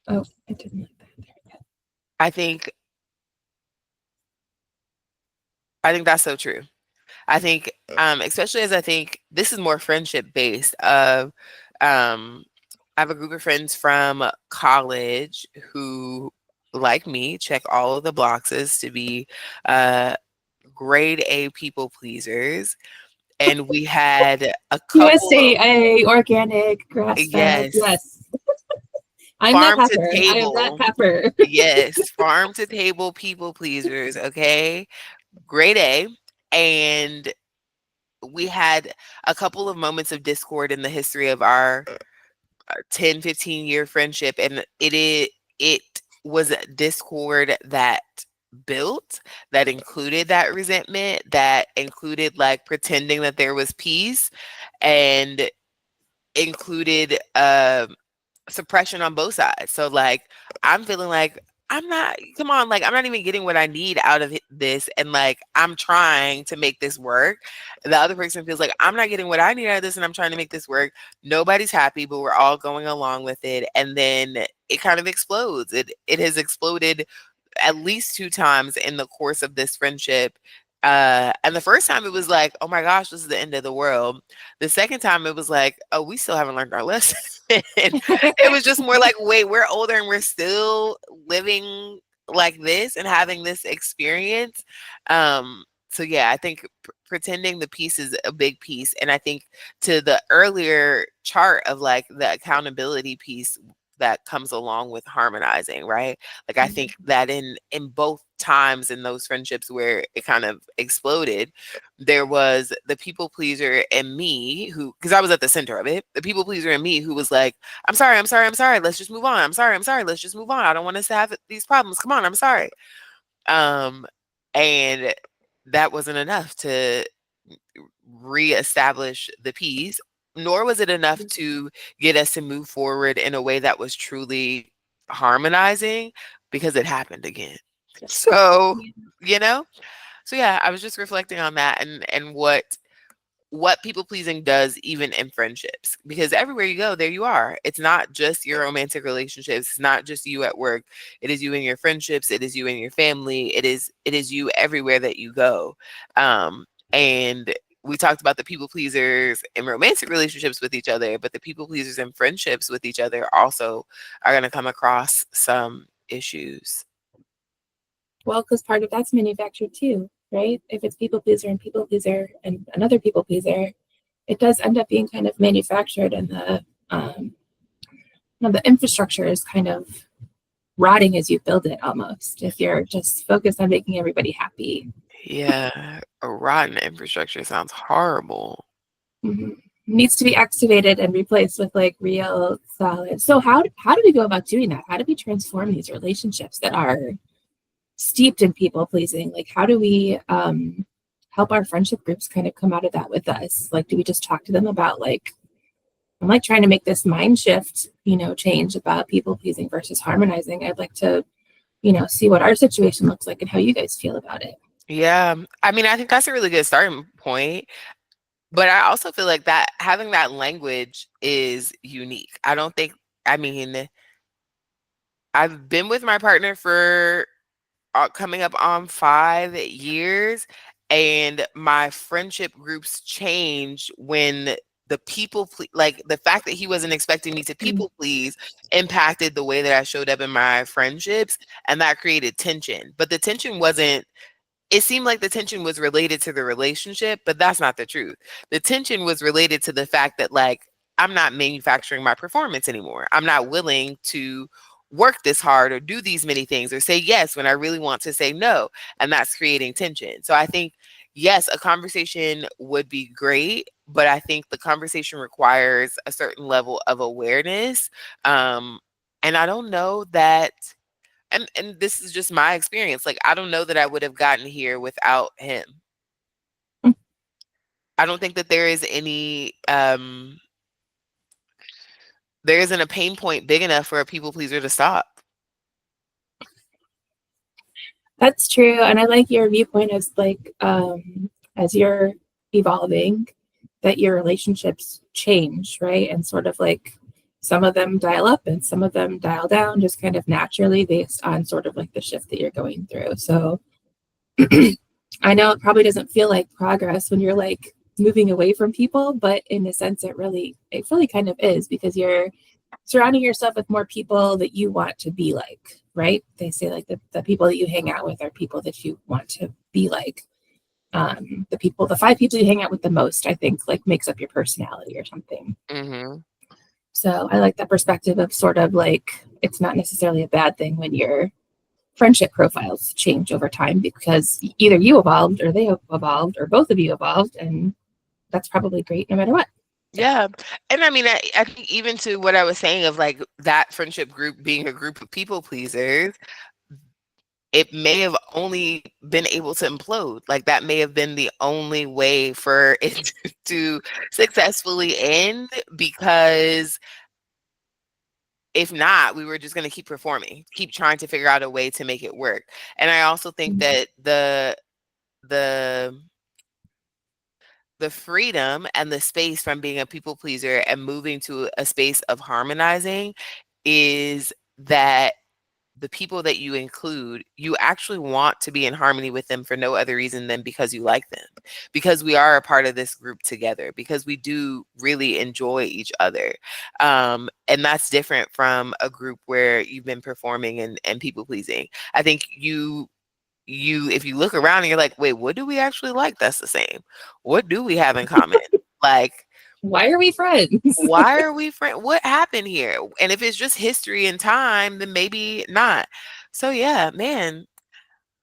Oh, I didn't like that. There we go. I think that's so true. I think, especially as I think this is more friendship based. I have a group of friends from college who, like me, check all of the boxes to be grade A people pleasers. And we had a couple USDA, organic, grass-fed. Yes. I'm that farm to pepper. I am that table. pepper. Yes, farm to table people pleasers. Okay, grade A. And we had a couple of moments of discord in the history of our 10-15 year friendship, and it was discord that built, that included that resentment, that included like pretending that there was peace, and included suppression on both sides. So like I'm feeling like I'm not, come on, like I'm not even getting what I need out of this, and like I'm trying to make this work. The other person feels like I'm not getting what I need out of this and I'm trying to make this work. Nobody's happy, but we're all going along with it, and then it kind of explodes. It has exploded at least 2 times in the course of this friendship. And the first time it was like, oh my gosh, this is the end of the world. The second time it was like, oh, we still haven't learned our lesson. It was just more like, wait, we're older and we're still living like this and having this experience. So yeah, I think pretending the piece is a big piece. And I think to the earlier chart of like the accountability piece, that comes along with harmonizing, right? Like I think that in both times in those friendships where it kind of exploded, there was the people pleaser and me who, because I was at the center of it, the people pleaser and me who was like, I'm sorry, I'm sorry, I'm sorry, let's just move on. I'm sorry, I'm sorry, let's just move on. I don't want us to have these problems. Come on, I'm sorry. Um, and that wasn't enough to reestablish the peace, nor was it enough to get us to move forward in a way that was truly harmonizing, because it happened again. So, you know, so yeah, I was just reflecting on that, and what people pleasing does even in friendships, because everywhere you go, there you are. It's not just your romantic relationships, it's not just you at work, it is you in your friendships, it is you in your family, it is you everywhere that you go. And we talked about the people pleasers in romantic relationships with each other, but the people pleasers in friendships with each other also are going to come across some issues. Well, because part of that's manufactured too, right? If it's people pleaser and another people pleaser, it does end up being kind of manufactured, and the infrastructure is kind of rotting as you build it almost. If you're just focused on making everybody happy, Yeah, a rotten infrastructure sounds horrible. mm-hmm. Needs to be excavated and replaced with like real solid. So how do we go about doing that? How do we transform these relationships that are steeped in people pleasing? Like, how do we help our friendship groups kind of come out of that with us? Like, do we just talk to them about like, I'm like trying to make this mind shift, change about people pleasing versus harmonizing. I'd like to, see what our situation looks like and how you guys feel about it. Yeah, I mean, I think that's a really good starting point. But I also feel like that having that language is unique. I don't think, I mean, I've been with my partner for coming up on 5 years, and my friendship groups change when like the fact that he wasn't expecting me to Mm. people please impacted the way that I showed up in my friendships, and that created tension. But the tension wasn't, it seemed like the tension was related to the relationship, but that's not the truth. The tension was related to the fact that, like, I'm not manufacturing my performance anymore. I'm not willing to work this hard or do these many things or say yes when I really want to say no. And that's creating tension. So I think, yes, a conversation would be great, but I think the conversation requires a certain level of awareness. Um, and I don't know that, and this is just my experience. Like, I don't know that I would have gotten here without him. I don't think that there is any there isn't a pain point big enough for a people pleaser to stop. That's true. And I like your viewpoint as like, as you're evolving, that your relationships change, right? And sort of like some of them dial up and some of them dial down just kind of naturally based on sort of like the shift that you're going through. So I know it probably doesn't feel like progress when you're like moving away from people, but in a sense, it really kind of is, because you're surrounding yourself with more people that you want to be like, right? They say like the people that you hang out with are people that you want to be like. The 5 people you hang out with the most, I think, like makes up your personality or something. Hmm. So I like that perspective of sort of like, it's not necessarily a bad thing when your friendship profiles change over time, because either you evolved or they evolved or both of you evolved, and that's probably great no matter what. Yeah. And I mean, I think even to what I was saying of like that friendship group being a group of people pleasers, it may have only been able to implode. Like that may have been the only way for it to successfully end, because if not, we were just going to keep performing, keep trying to figure out a way to make it work. And I also think that the the freedom and the space from being a people pleaser and moving to a space of harmonizing is that the people that you include, you actually want to be in harmony with them for no other reason than because you like them, because we are a part of this group together, because we do really enjoy each other. And that's different from a group where you've been performing and people pleasing. I think if you look around and you're like, wait, what do we actually like? That's the same. What do we have in common? Like, Why are we friends? Why are we friends? What happened here? And if it's just history and time, then maybe not. So yeah, man,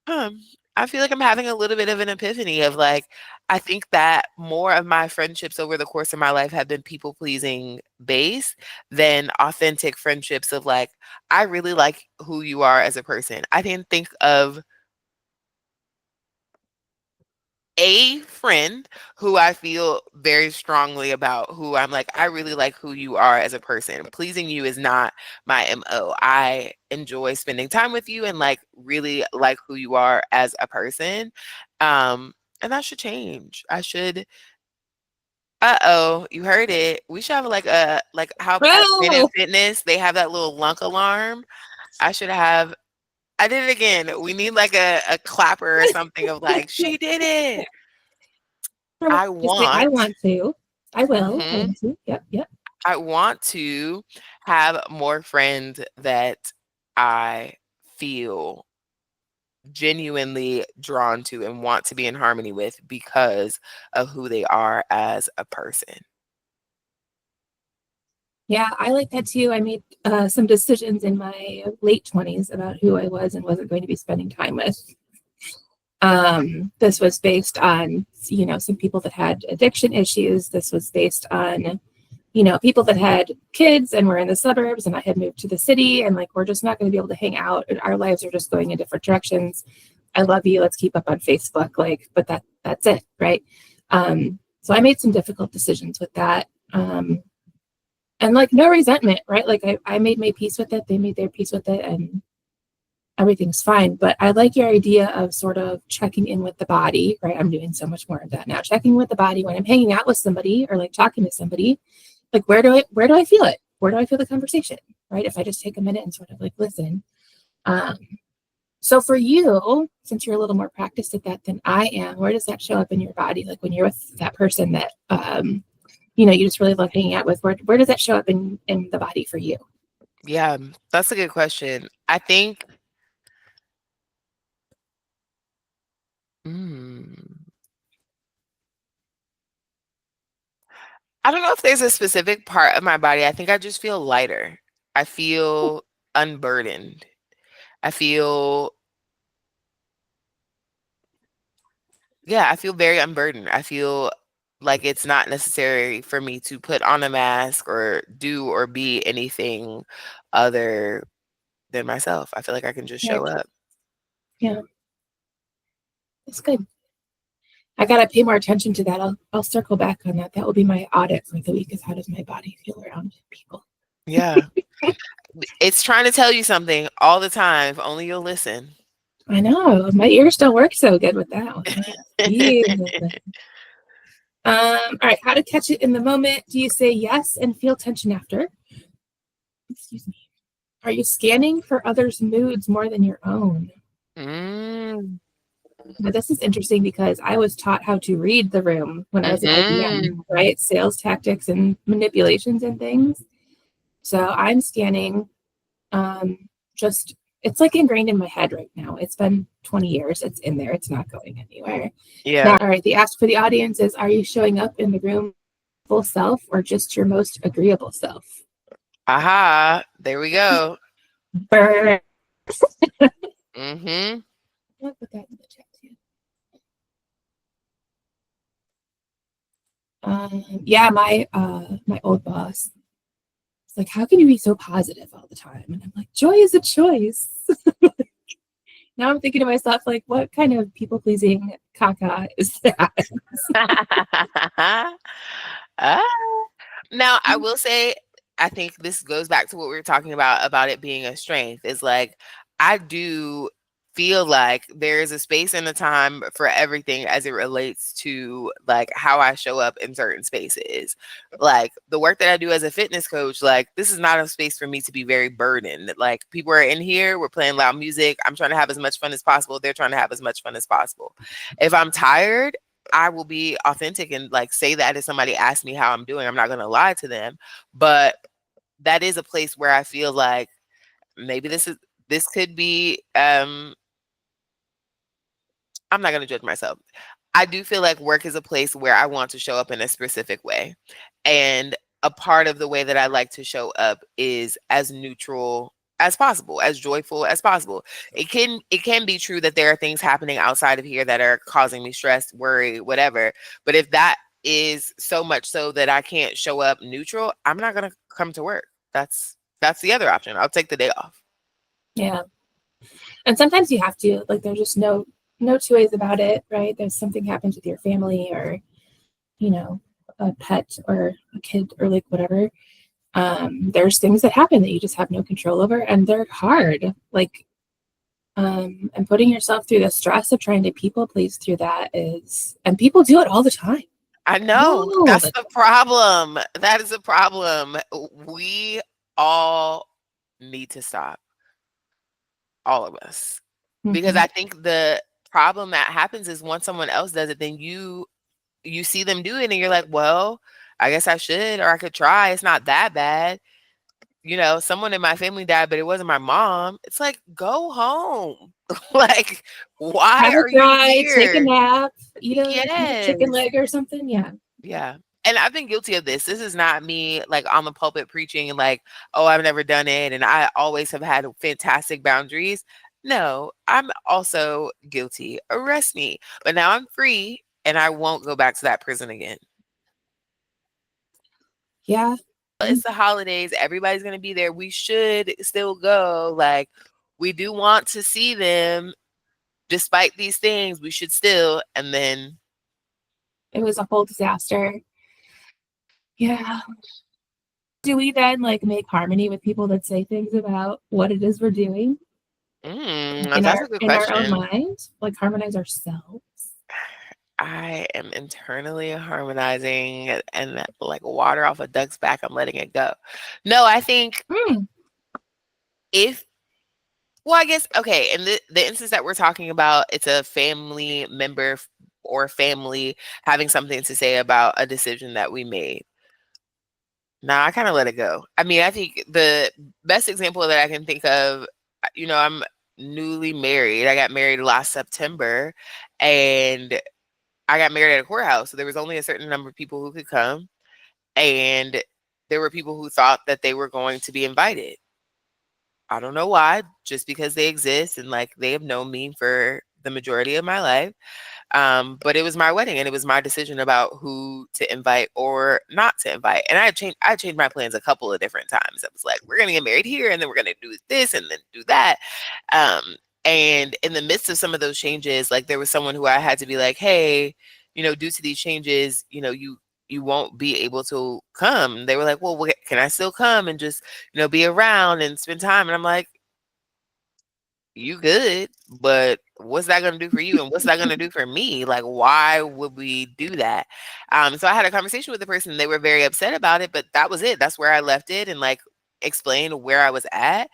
um, I feel like I'm having a little bit of an epiphany of like, I think that more of my friendships over the course of my life have been people pleasing based than authentic friendships of like, I really like who you are as a person. I didn't think of a friend who I feel very strongly about, who I'm like, I really like who you are as a person. Pleasing you is not my MO. I enjoy spending time with you and like really like who you are as a person. And that should change. I should uh-oh, you heard it. We should have like a like how at Planet Oh, Fitness they have that little lunk alarm. I should have I did it again. We need like a clapper or something of like, she did it. I just say, I want want to. I will. I mhm. want to. Yep, yep. I want to have more friends that I feel genuinely drawn to and want to be in harmony with because of who they are as a person. Yeah, I like that too. I made some decisions in my late 20s about who I was and wasn't going to be spending time with. This was based on, some people that had addiction issues. This was based on, people that had kids and were in the suburbs, and I had moved to the city, and like, we're just not going to be able to hang out. Our lives are just going in different directions. I love you. Let's keep up on Facebook. Like, but that's it. Right. So I made some difficult decisions with that. And like no resentment, right? Like I made my peace with it. They made their peace with it, and everything's fine. But I like your idea of sort of checking in with the body, right? I'm doing so much more of that now. Checking with the body when I'm hanging out with somebody or like talking to somebody, like where do I feel it? Where do I feel the conversation? Right? If I just take a minute and sort of like listen. Um, so for you, since you're a little more practiced at that than I am, where does that show up in your body? Like when you're with that person that you just really love hanging out with, where does that show up in the body for you? Yeah, that's a good question. I think mm, I don't know if there's a specific part of my body. I think I just feel lighter. I feel unburdened. I feel Yeah, I feel very unburdened. I feel like it's not necessary for me to put on a mask or do or be anything other than myself. I feel like I can just Right. show up. Yeah, that's good. I gotta pay more attention to that. I'll circle back on that. That will be my audit for the week is how does my body feel around people? Yeah. It's trying to tell you something all the time, if only you'll listen. I know my ears don't work so good with that one. Yeah. All right, how to catch it in the moment. Do you say yes and feel tension after? Excuse me. Are you scanning for others' moods more than your own? Mm, Now, this is interesting because I was taught how to read the room when I was an IBM, mhm. right? Sales tactics and manipulations and things. So I'm scanning. Just it's like ingrained in my head right now. It's been 20 years. It's in there. It's not going anywhere. Now, Yeah. all right. The ask for the audience is: are you showing up in the room full self or just your most agreeable self? Aha. There we go. Burr. Mhm. I'll put that in the chat too. Yeah, my old boss. It's like, how can you be so positive all the time? And I'm like, joy is a choice. Now I'm thinking to myself, like, what kind of people pleasing caca is that? Ah. Now, I will say, I think this goes back to what we were talking about it being a strength. Is like, I do feel like there is a space and a time for everything as it relates to like how I show up in certain spaces. Like the work that I do as a fitness coach, like this is not a space for me to be very burdened. Like people are in here, we're playing loud music. I'm trying to have as much fun as possible. They're trying to have as much fun as possible. If I'm tired, I will be authentic and like say that if somebody asks me how I'm doing. I'm not going to lie to them, but that is a place where I feel like maybe this could be I'm not going to judge myself. I do feel like work is a place where I want to show up in a specific way. And a part of the way that I like to show up is as neutral as possible, as joyful as possible. It can be true that there are things happening outside of here that are causing me stress, worry, whatever. But if that is so much so that I can't show up neutral, I'm not going to come to work. That's the other option. I'll take the day off. Yeah. And sometimes you have to, like, there's just no two ways about it, right? There's something happens with your family or, you know, a pet or a kid or like whatever. There's things that happen that you just have no control over, and they're hard. Like, and putting yourself through the stress of trying to people please through that is, and people do it all the time. I know. All That's the the problem. That is a problem. We all need to stop. All of us. time. Because I think the problem that happens is once someone else does it, then you see them do it and you're like, well, I guess I should, or I could try. It's not that bad. Someone in my family died, but it wasn't my mom. It's like, go home. Like, why Have a are you cry, take a here? nap, eat a chicken Yes. leg or something. Yeah. Yeah. And I've been guilty of this. This is not me like on the pulpit preaching and like, oh, I've never done it. And I always have had fantastic boundaries. No, I'm also guilty. Arrest me. But now I'm free and I won't go back to that prison again. Yeah. It's the holidays. Everybody's going to be there. We should still go. Like, we do want to see them despite these things. We should still. And then It was a whole disaster. Yeah. Do we then like make harmony with people that say things about what it is we're doing in that's our a good in our own question. mind? Like harmonize ourselves? I am internally harmonizing and like water off a duck's back, I'm letting it go. No, I think Mm, if, well, I guess, okay, in the instance that we're talking about, it's a family member or family having something to say about a decision that we made. Nah, I kind of let it go. I mean, I think the best example that I can think of, I'm newly married. I got married last September and I got married at a courthouse. So there was only a certain number of people who could come. And there were people who thought that they were going to be invited. I don't know why, just because they exist and like they have known me for the majority of my life. But it was my wedding and it was my decision about who to invite or not to invite. And I changed my plans a couple of different times. I was like, we're gonna get married here and then we're gonna do this and then do that. And in the midst of some of those changes, like there was someone who I had to be like, hey, due to these changes, you won't be able to come. They were like, well, can I still come and just, be around and spend time? And I'm like, you good, but what's that going to do for you and what's that going to do for me? Like, why would we do that? So I had a conversation with the person and they were very upset about it, but that was it. That's where I left it and like explained where I was at.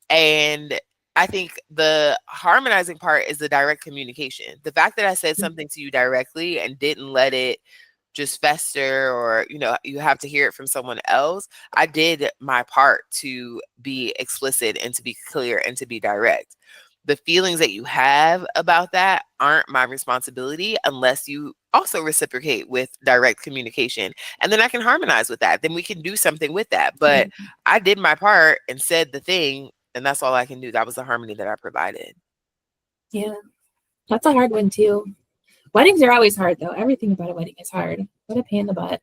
And I think the harmonizing part is the direct communication. The fact that I said something to you directly and didn't let it just fester or you have to hear it from someone else. I did my part to be explicit and to be clear and to be direct. The feelings that you have about that aren't my responsibility unless you also reciprocate with direct communication, and then I can harmonize with that, then we can do something with that. But I did my part and said the thing, and that's all I can do. That was the harmony that I provided. yeah. That's a hard one too. Weddings are always hard though. Everything about a wedding is hard. What a pain in the butt.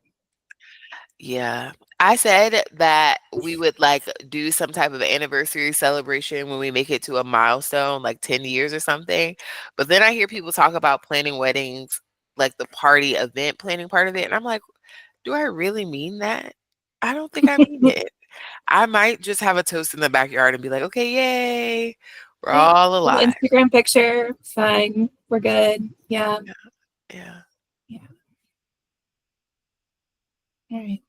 Yeah. I said that we would like do some type of anniversary celebration when we make it to a milestone, like 10 years or something. But then I hear people talk about planning weddings, like the party event planning part of it. And I'm like, do I really mean that? I don't think I mean it. I might just have a toast in the backyard and be like, okay, yay, we're Yeah. all Little alive. Instagram picture. Fine. We're good. Yeah. Yeah. Yeah. All right.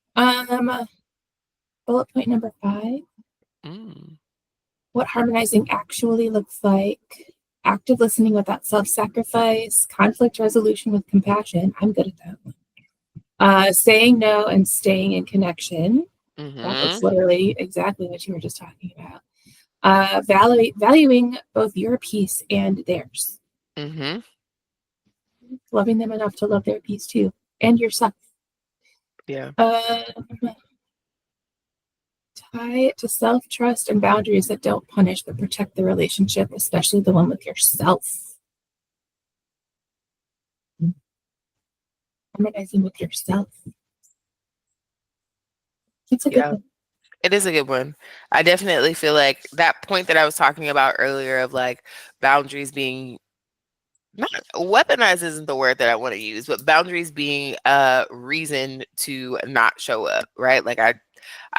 Bullet point number 5. Mm. What harmonizing actually looks like. Active listening without self-sacrifice, conflict resolution with compassion. I'm good at that one. Saying no and staying in connection. That was Mm-hmm. literally exactly what you were just talking about. Valuing both your peace and theirs. Mm-hmm. loving them enough to love their peace too, and yourself. Yeah. Tie it to self-trust and boundaries that don't punish but protect the relationship, especially the one with yourself. Harmonizing with yourself. It's a good Yeah. one. It is a good one. I definitely feel like that point that I was talking about earlier of like boundaries being not weaponized isn't the word that I want to use, but boundaries being a reason to not show up, right? Like I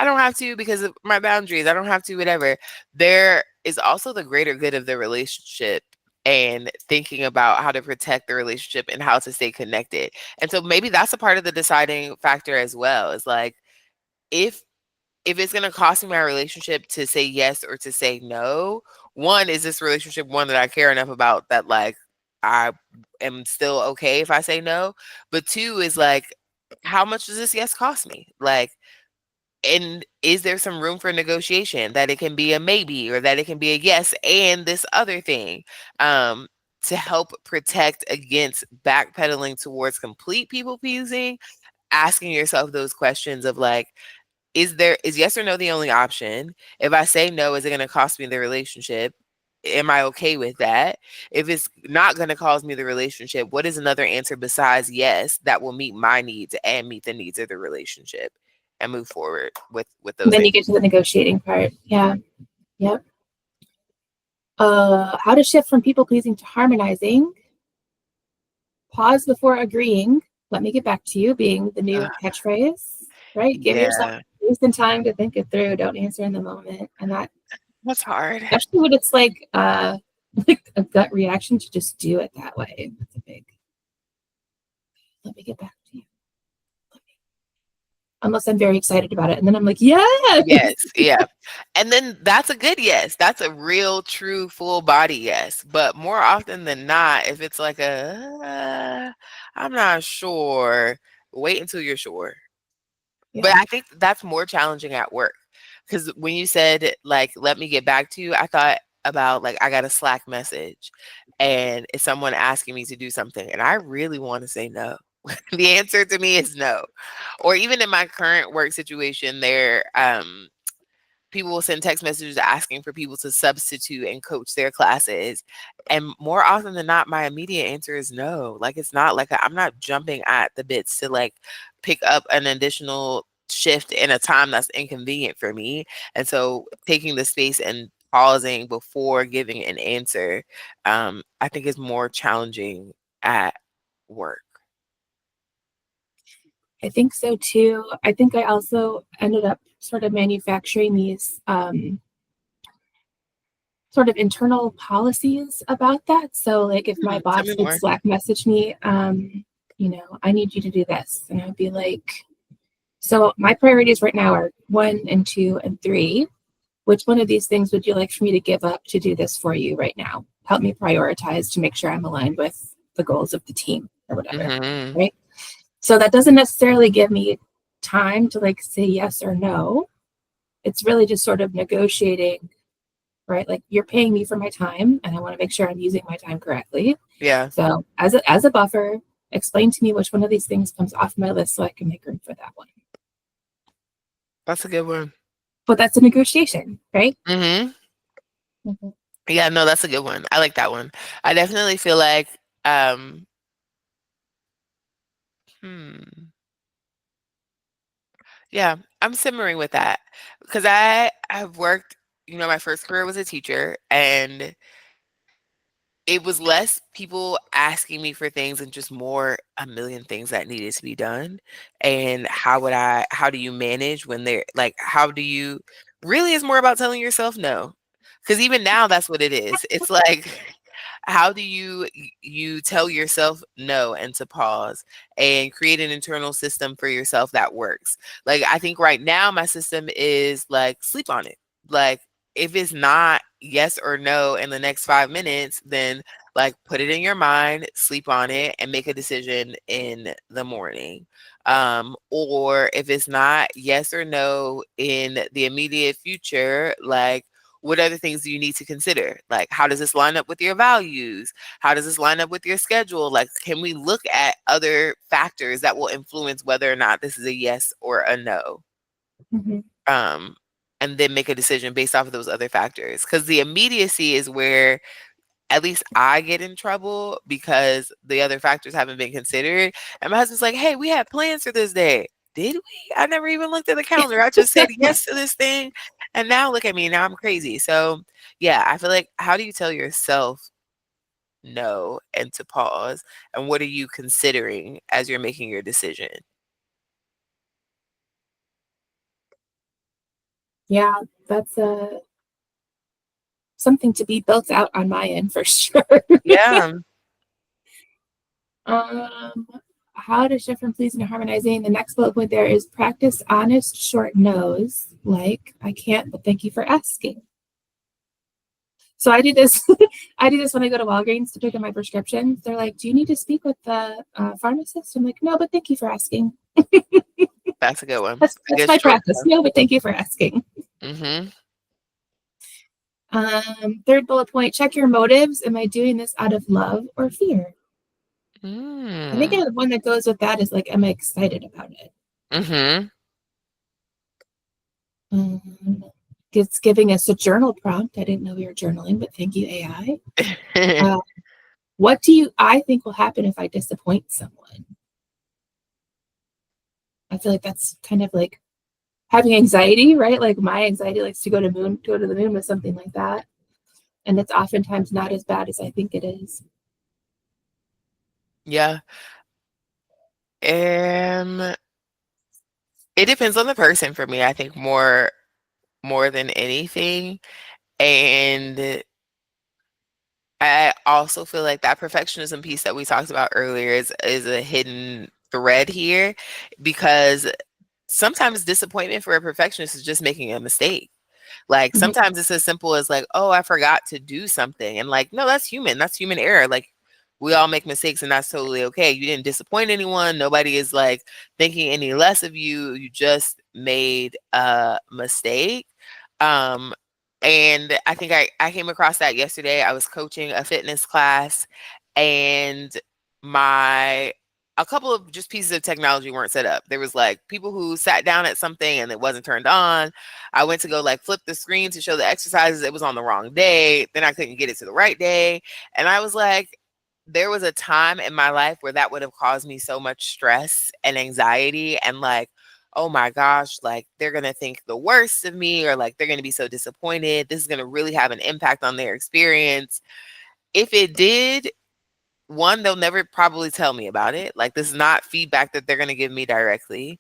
don't have to because of my boundaries. I don't have to, whatever. There is also the greater good of the relationship and thinking about how to protect the relationship and how to stay connected. And so maybe that's a part of the deciding factor as well. Is like if it's going to cost me my relationship to say yes or to say no, one, is this relationship one that I care enough about that like I am still okay if I say no? But two is like, how much does this yes cost me? Like, and is there some room for negotiation that it can be a maybe or that it can be a yes and this other thing, um, to help protect against backpedaling towards complete people pleasing, asking yourself those questions of like, is yes or no the only option? If I say no, is it going to cost me the relationship? Am I okay with that? If it's not going to cause me the relationship, what is another answer besides yes that will meet my needs and meet the needs of the relationship and move forward with And those then things? you get to the negotiating part. Yeah. Yep. How to shift from people pleasing to harmonizing. Pause before agreeing. Let me get back to you being the new catchphrase, right? Give yourself Yeah, space and time to think it through. Don't answer in the moment. And that, that's hard. especially when it's like like a gut reaction, to just do it that way. That's a big, let me get back to you. Unless I'm very excited about it. And then I'm like, yeah. Yes, yeah. And then that's a good yes. That's a real, true, full body yes. But more often than not, if it's like I'm not sure, wait until you're sure. But Yeah. I think that's more challenging at work. Because when you said, like, let me get back to you, I thought about, like, I got a Slack message and it's someone asking me to do something, and I really want to say no. The answer to me is no. Or even in my current work situation, people will send text messages asking for people to substitute and coach their classes. And more often than not, my immediate answer is no. Like, it's not like I'm not jumping at the bits to like pick up an additional shift in a time that's inconvenient for me. And so taking the space and pausing before giving an answer, I think is more challenging at work. I think so too. I think I also ended up sort of manufacturing these sort of internal policies about that. So like if my Tell me boss would more. Slack message me, I need you to do this. And I'd be like, so my priorities right now are 1 and 2 and 3. Which one of these things would you like for me to give up to do this for you right now? Help me prioritize to make sure I'm aligned with the goals of the team or whatever. Hmm. Right. So that doesn't necessarily give me time to like say yes or no. It's really just sort of negotiating, right? Like you're paying me for my time and I want to make sure I'm using my time correctly. Yeah, So as a buffer, explain to me which one of these things comes off my list so I can make room for that one. that's a good one. But that's a negotiation, right? Hmm. Mhm. Yeah, no, that's a good one. I like that one. I definitely feel like, um, hmm, yeah, I'm simmering with that because I have worked, my first career was a teacher, and it was less people asking me for things and just more a million things that needed to be done. And how do you manage when they're like, how do you really is more about telling yourself no. Because even now, that's what it is. It's like, how do you tell yourself no and to pause and create an internal system for yourself that works? Like, I think right now my system is like sleep on it. Like, if it's not yes or no in the next 5 minutes, then like put it in your mind, sleep on it, and make a decision in the morning. Or if it's not yes or no in the immediate future, like what other things do you need to consider? Like, how does this line up with your values? How does this line up with your schedule? Like, can we look at other factors that will influence whether or not this is a yes or a no? Mm-hmm. Um, and then make a decision based off of those other factors. Because the immediacy is where at least I get in trouble because the other factors haven't been considered. And my husband's like, hey, we had plans for this day. Did we? I never even looked at the calendar. I just said yes to this thing. And now look at me. Now I'm crazy. So, yeah, I feel like, how do you tell yourself no and to pause? And what are you considering as you're making your decision? Yeah, that's something to be built out on my end for sure. Yeah. um, how to shift from pleasing to harmonizing. The next bullet point there is practice honest short no's, like I can't, but thank you for asking. So I do this. I do this when I go to Walgreens to pick up my prescriptions. They're like, "Do you need to speak with the pharmacist?" I'm like, "No, but thank you for asking." That's a good one. That's my practice. No, but thank you for asking. Mm-hmm. Third bullet point: check your motives. Am I doing this out of love or fear? I think Mm. the one that goes with that is like, am I excited about it? Mm-hmm. It's giving us a journal prompt. I didn't know we were journaling, but thank you, AI. What do you, I think will happen if I disappoint someone? I feel like that's kind of like having anxiety, right? Like my anxiety likes to go to the moon with something like that. And it's oftentimes not as bad as I think it is. Yeah. Um, it depends on the person for me, I think more than anything. And I also feel like that perfectionism piece that we talked about earlier is a hidden thread here, because sometimes disappointment for a perfectionist is just making a mistake. Like Mhm. sometimes it's as simple as like, oh, I forgot to do something. And like, no, that's human. That's human error. Like we all make mistakes and that's totally okay. You didn't disappoint anyone. Nobody is like thinking any less of you. You just made a mistake. Um, and I think I came across that yesterday. I was coaching a fitness class and my a couple of just pieces of technology weren't set up. There was like people who sat down at something and it wasn't turned on. I went to go like flip the screen to show the exercises. It was on the wrong day. Then I couldn't get it to the right day. And I was like, there was a time in my life where that would have caused me so much stress and anxiety and like, oh my gosh, like they're going to think the worst of me or like they're going to be so disappointed. This is going to really have an impact on their experience. If it did, one, they'll never probably tell me about it. Like this is not feedback that they're going to give me directly.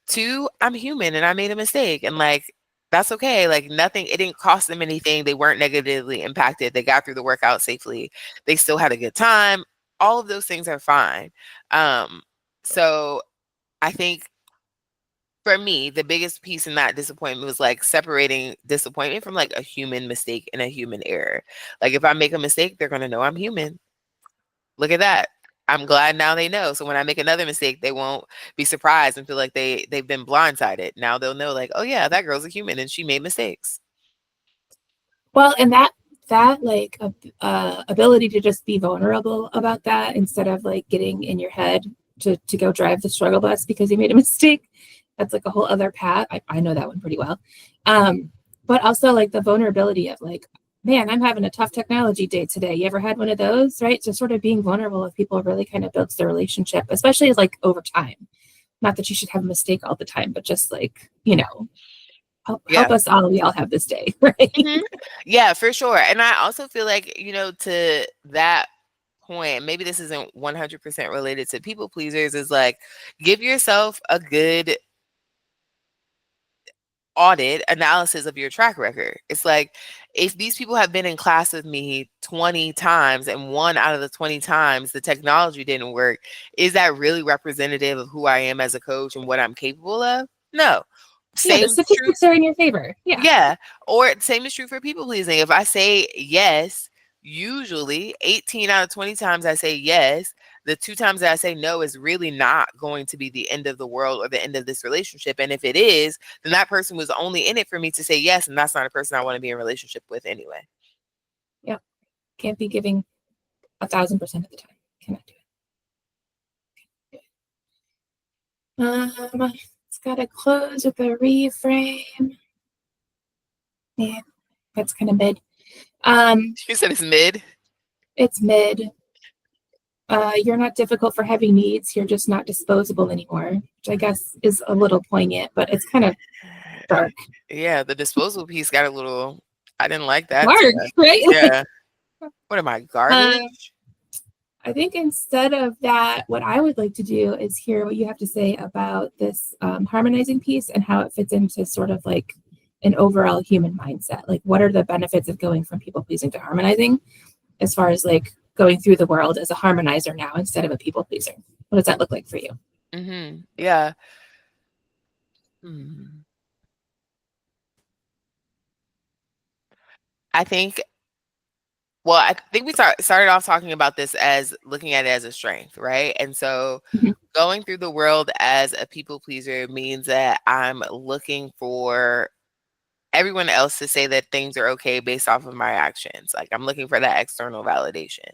Two, I'm human and I made a mistake and like that's okay. Like nothing, it didn't cost them anything. They weren't negatively impacted. They got through the workout safely. They still had a good time. All of those things are fine. So I think for me, the biggest piece in that disappointment was like separating disappointment from like a human mistake and a human error. Like if I make a mistake, they're gonna know I'm human. Look at that. I'm glad now they know. So when I make another mistake, they won't be surprised and feel like they've been blindsided. Now they'll know like, oh yeah, that girl's a human and she made mistakes. Well, and that like ability to just be vulnerable about that instead of like getting in your head to go drive the struggle bus because you made a mistake. That's like a whole other path. I know that one pretty well. But also like the vulnerability of like, man, I'm having a tough technology day today. You ever had one of those, right? So sort of being vulnerable with people really kind of builds the relationship, especially like over time. Not that you should have a mistake all the time, but just like, help Yeah. us all. We all have this day, right? Mhm. Yeah, for sure. And I also feel like, to that point, maybe this isn't 100% related to people pleasers, is like give yourself a good audit analysis of your track record. It's like if these people have been in class with me 20 times and one out of the 20 times the technology didn't work, is that really representative of who I am as a coach and what I'm capable of? No. Yeah, the Same is true. statistics are in your favor. Yeah. Yeah. Or same is true for people pleasing. If I say yes, usually 18 out of 20 times I say yes, the 2 times that I say no is really not going to be the end of the world or the end of this relationship. And if it is, then that person was only in it for me to say yes, and that's not a person I want to be in a relationship with anyway. Yeah. Can't be giving 1,000% of the time. Cannot do it. It's got to close with a reframe. Yeah, that's kind of mid. You said it's mid. It's mid. You're not difficult for heavy needs. You're just not disposable anymore, which I guess is a little poignant, but it's kind of dark. Yeah, the disposal piece got a little. I didn't like that too Dark, much. right? Yeah. What am I, uh, garbage? I think instead of that, what I would like to do is hear what you have to say about this harmonizing piece and how it fits into sort of like an overall human mindset. Like, what are the benefits of going from people pleasing to harmonizing, as far as like going through the world as a harmonizer now instead of a people pleaser? What does that look like for you? Yeah. Hmm. I think Well, I think we started off talking about this as looking at it as a strength, right? And so Mhm. going through the world as a people pleaser means that I'm looking for everyone else to say that things are okay based off of my actions. Like, I'm looking for that external validation.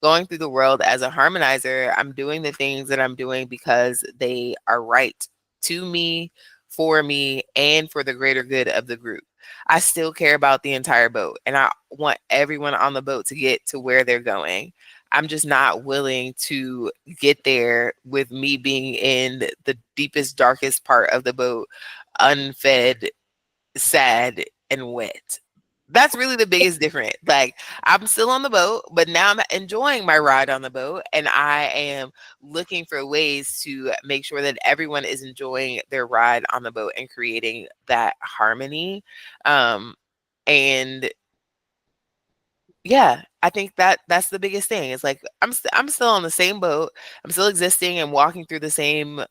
Going through the world as a harmonizer, I'm doing the things that I'm doing because they are right to me, and for the greater good of the group. I still care about the entire boat, and I want everyone on the boat to get to where they're going. I'm just not willing to get there with me being in the deepest, darkest part of the boat, unfed, sad, and wet. That's really the biggest difference. Like, I'm still on the boat, but now I'm enjoying my ride on the boat, and I am looking for ways to make sure that everyone is enjoying their ride on the boat and creating that harmony. Um, and yeah, I think that that's the biggest thing. It's like I'm still on the same boat. I'm still existing and walking through the same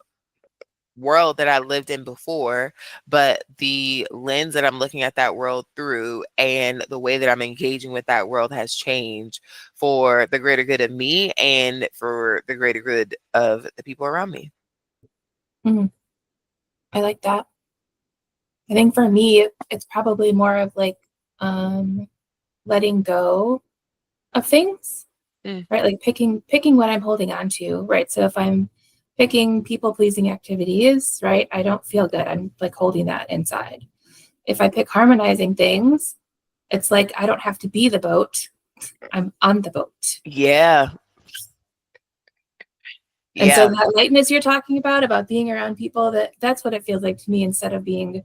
world that I lived in before, but the lens that I'm looking at that world through and the way that I'm engaging with that world has changed for the greater good of me and for the greater good of the people around me. Mhm. I like that. I think for me, it's probably more of like um, letting go of things, Mm, right? Like picking what I'm holding on to, right? So if I'm picking people pleasing activities, right, I don't feel good. I'm like holding that inside. If I pick harmonizing things, it's like I don't have to be the boat. I'm on the boat. yeah, And so yeah. that lightness you're talking about being around people, that's what it feels like to me instead of being,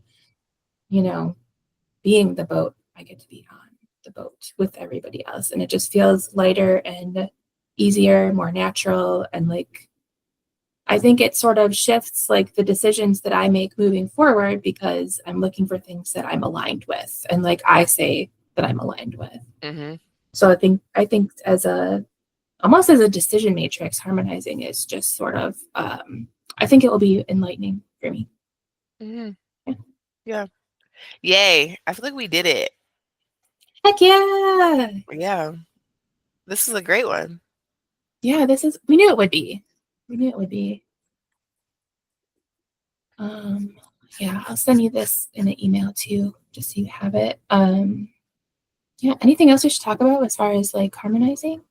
you know, being the boat. I get to be on the boat with everybody else. And it just feels lighter and easier, more natural. And like, I think it sort of shifts like the decisions that I make moving forward because I'm looking for things that I'm aligned with. And like I say that I'm aligned with. Hmm. So I think as a almost as a decision matrix, harmonizing is just sort of I think it will be enlightening for me. Hmm. Yeah. Yeah. Yay. I feel like we did it. Heck yeah. Yeah. This is a great one. Yeah, we knew it would be. We knew it would be. Um, yeah, I'll send you this in an email too, just so you have it. Yeah, anything else we should talk about as far as like harmonizing?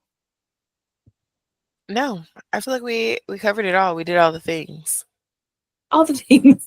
No, I feel like we covered it all. We did all the things. All the things.